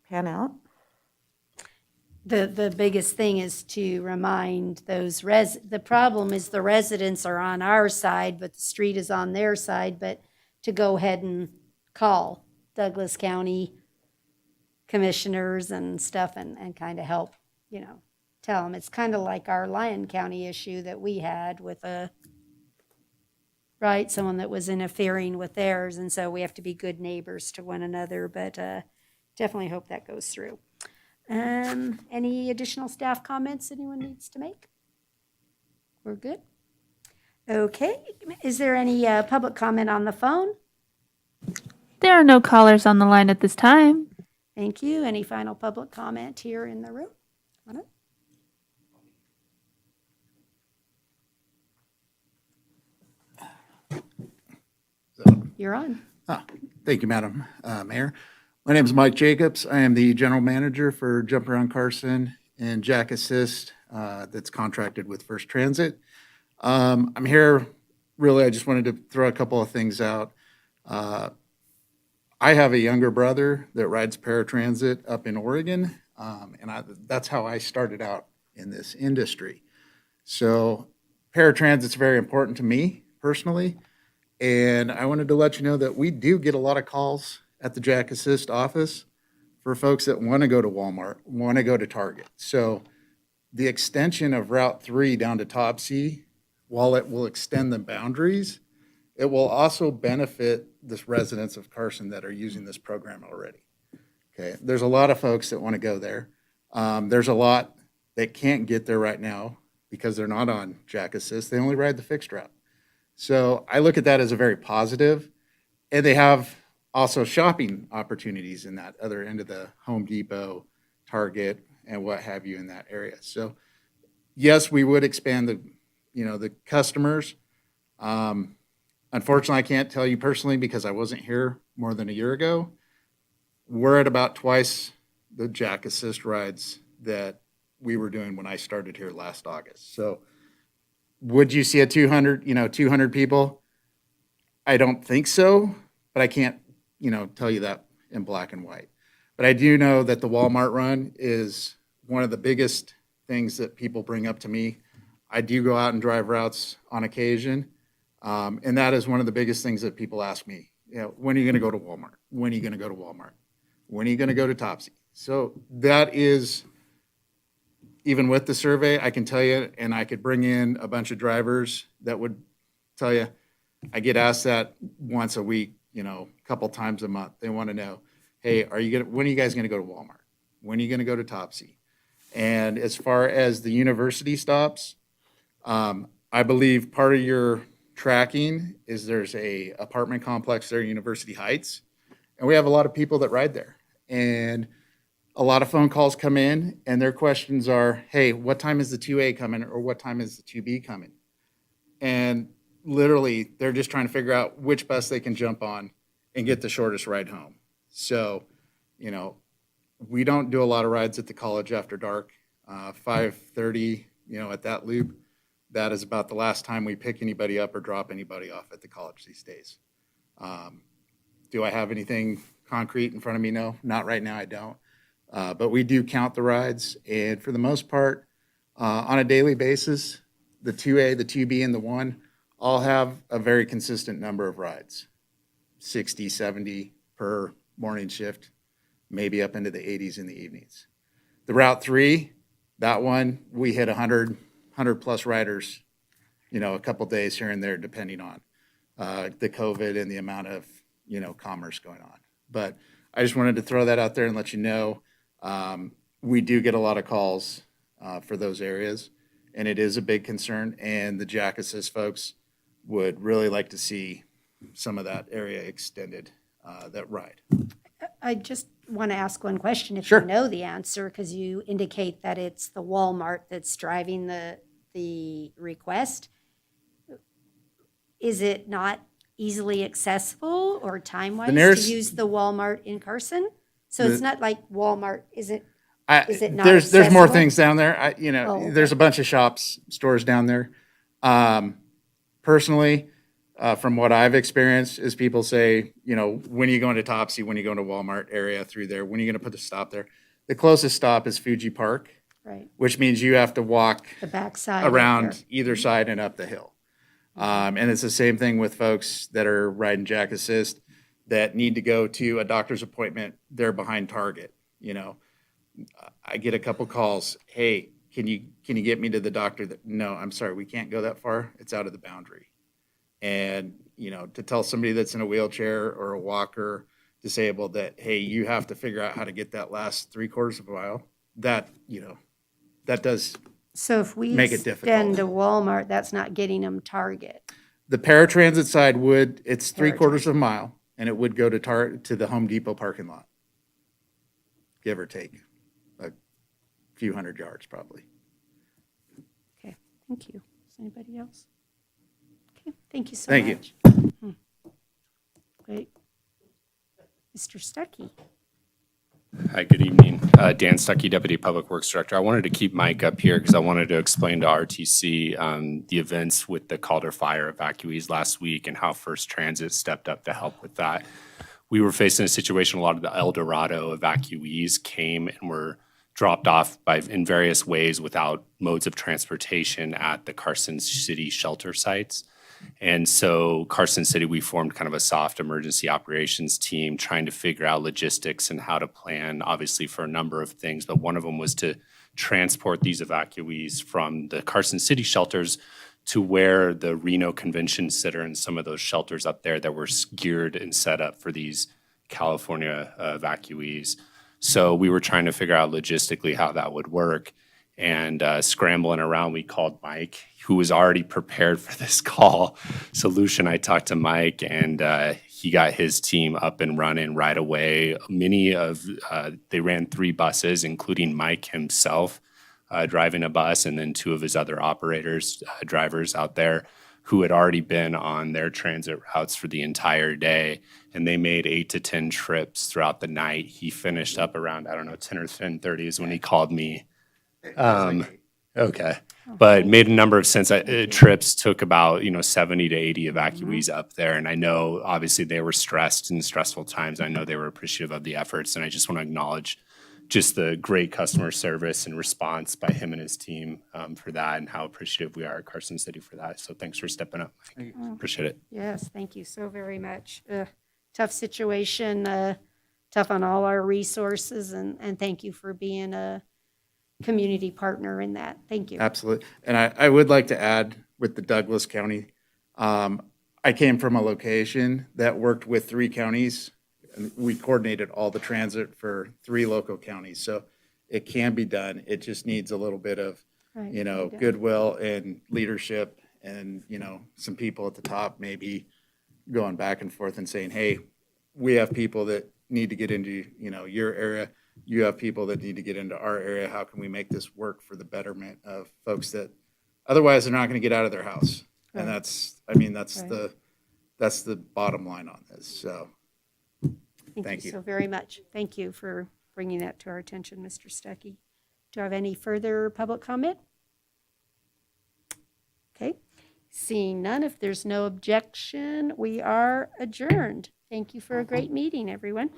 pan out. The biggest thing is to remind those the problem is the residents are on our side, but the street is on their side, but to go ahead and call Douglas County commissioners and stuff and kind of help, tell them. It's kind of like our Lyon County issue that we had with someone that was interfering with theirs, and so we have to be good neighbors to one another, but definitely hope that goes through. Any additional staff comments anyone needs to make? We're good? Okay, is there any public comment on the phone? There are no callers on the line at this time. Thank you. Any final public comment here in the room? Come on up. You're on. Thank you, Madam Mayor. My name is Mike Jacobs. I am the general manager for Jump Around Carson and Jack Assist that's contracted with First Transit. I'm here, really, I just wanted to throw a couple of things out. I have a younger brother that rides paratransit up in Oregon, and that's how I started out in this industry. So paratransit's very important to me personally, and I wanted to let you know that we do get a lot of calls at the Jack Assist office for folks that want to go to Walmart, want to go to Target. So the extension of Route 3 down to Topsy, while it will extend the boundaries, it will also benefit the residents of Carson that are using this program already. Okay, there's a lot of folks that want to go there. There's a lot that can't get there right now because they're not on Jack Assist. They only ride the fixed route. So I look at that as a very positive, and they have also shopping opportunities in that other end of the Home Depot, Target, and what have you in that area. So yes, we would expand the customers. Unfortunately, I can't tell you personally because I wasn't here more than a year ago. We're at about twice the Jack Assist rides that we were doing when I started here last August. So would you see a 200 people? I don't think so, but I can't, tell you that in black and white. But I do know that the Walmart run is one of the biggest things that people bring up to me. I do go out and drive routes on occasion, and that is one of the biggest things that people ask me. When are you going to go to Walmart? When are you going to go to Walmart? When are you going to go to Topsy? So that is, even with the survey, I can tell you, and I could bring in a bunch of drivers that would tell you, I get asked that once a week, a couple times a month. They want to know, hey, when are you guys going to go to Walmart? When are you going to go to Topsy? And as far as the university stops, I believe part of your tracking is there's a apartment complex there, University Heights, and we have a lot of people that ride there. And a lot of phone calls come in, and their questions are, hey, what time is the 2A coming, or what time is the 2B coming? And literally, they're just trying to figure out which bus they can jump on and get the shortest ride home. So, we don't do a lot of rides at the college after dark. 5:30, at that loop, that is about the last time we pick anybody up or drop anybody off at the college these days. Do I have anything concrete in front of me? No, not right now, I don't. But we do count the rides, and for the most part, on a daily basis, the 2A, the 2B, and the 1 all have a very consistent number of rides, 60, 70 per morning shift, maybe up into the 80s in the evenings. The Route 3, that one, we hit 100 plus riders, a couple days here and there, depending on the COVID and the amount of, commerce going on. But I just wanted to throw that out there and let you know, we do get a lot of calls for those areas, and it is a big concern, and the Jack Assist folks would really like to see some of that area extended, that ride. I just want to ask one question, if Sure. you know the answer, because you indicate that it's the Walmart that's driving the request. Is it not easily accessible or time-wise to use the Walmart in Carson? So it's not like Walmart isn't, is it not There's more accessible? things down there. Okay. There's a bunch of stores down there. Personally, from what I've experienced, is people say, when are you going to Topsy? When are you going to Walmart area through there? When are you going to put the stop there? The closest stop is Fuji Park, Right, which means you have to walk the backside. of around there. either side and up the hill. And it's the same thing with folks that are riding Jack Assist that need to go to a doctor's appointment. They're behind Target. I get a couple calls. Hey, can you get me to the doctor? That, no, I'm sorry, we can't go that far. It's out of the boundary. And, you know, to tell somebody that's in a wheelchair or a walker, disabled, that, hey, you have to figure out how to get that last 3/4 of a mile, that, you know, that does So if we make it difficult. extend to Walmart, that's not getting them Target. The paratransit side would, it's Paratransit. 3/4 of a mile, and it would go to the Home Depot parking lot. Give or take a few hundred yards, probably. Okay, thank you. Is anybody else? Okay, thank you so Thank you. much. Great. Mr. Stuckey. Hi, good evening. Dan Stuckey, Deputy Public Works Director. I wanted to keep Mike up here because I wanted to explain to RTC the events with the Calder Fire evacuees last week and how First Transit stepped up to help with that. We were facing a situation, a lot of the El Dorado evacuees came and were dropped off in various ways without modes of transportation at the Carson City shelter sites. And so Carson City, we formed kind of a soft emergency operations team trying to figure out logistics and how to plan, obviously, for a number of things. But one of them was to transport these evacuees from the Carson City shelters to where the Reno Convention Center and some of those shelters up there that were geared and set up for these California evacuees. So we were trying to figure out logistically how that would work. And scrambling around, we called Mike, who was already prepared for this call solution. I talked to Mike, and he got his team up and running right away. They ran 3 buses, including Mike himself driving a bus, and then 2 of his other drivers out there who had already been on their transit routes for the entire day. And they made 8 to 10 trips throughout the night. He finished up around, 10 or 10:30 is when he called me. Okay. But made a number of trips, took about, 70 to 80 evacuees up there. And I know, obviously, they were stressed in stressful times. I know they were appreciative of the efforts. And I just want to acknowledge just the great customer service and response by him and his team for that, and how appreciative we are at Carson City for that. So thanks for stepping up, Mike. Appreciate it. Yes, thank you so very much. Tough situation, tough on all our resources, and thank you for being a community partner in that. Thank you. Absolutely. And I would like to add with the Douglas County, I came from a location that worked with 3 counties, and we coordinated all the transit for 3 local counties. So it can be done. It just needs a little bit of, Right, goodwill and leadership, and, some people at the top maybe going back and forth and saying, hey, we have people that need to get into, your area. You have people that need to get into our area. How can we make this work for the betterment of folks that otherwise they're not going to get out of their house? Right. And that's Right. that's the bottom line on this. So Thank you you. so very much. Thank you for bringing that to our attention, Mr. Stuckey. Do I have any further public comment? Okay. Seeing none, if there's no objection, we are adjourned. Thank you for a great meeting, everyone.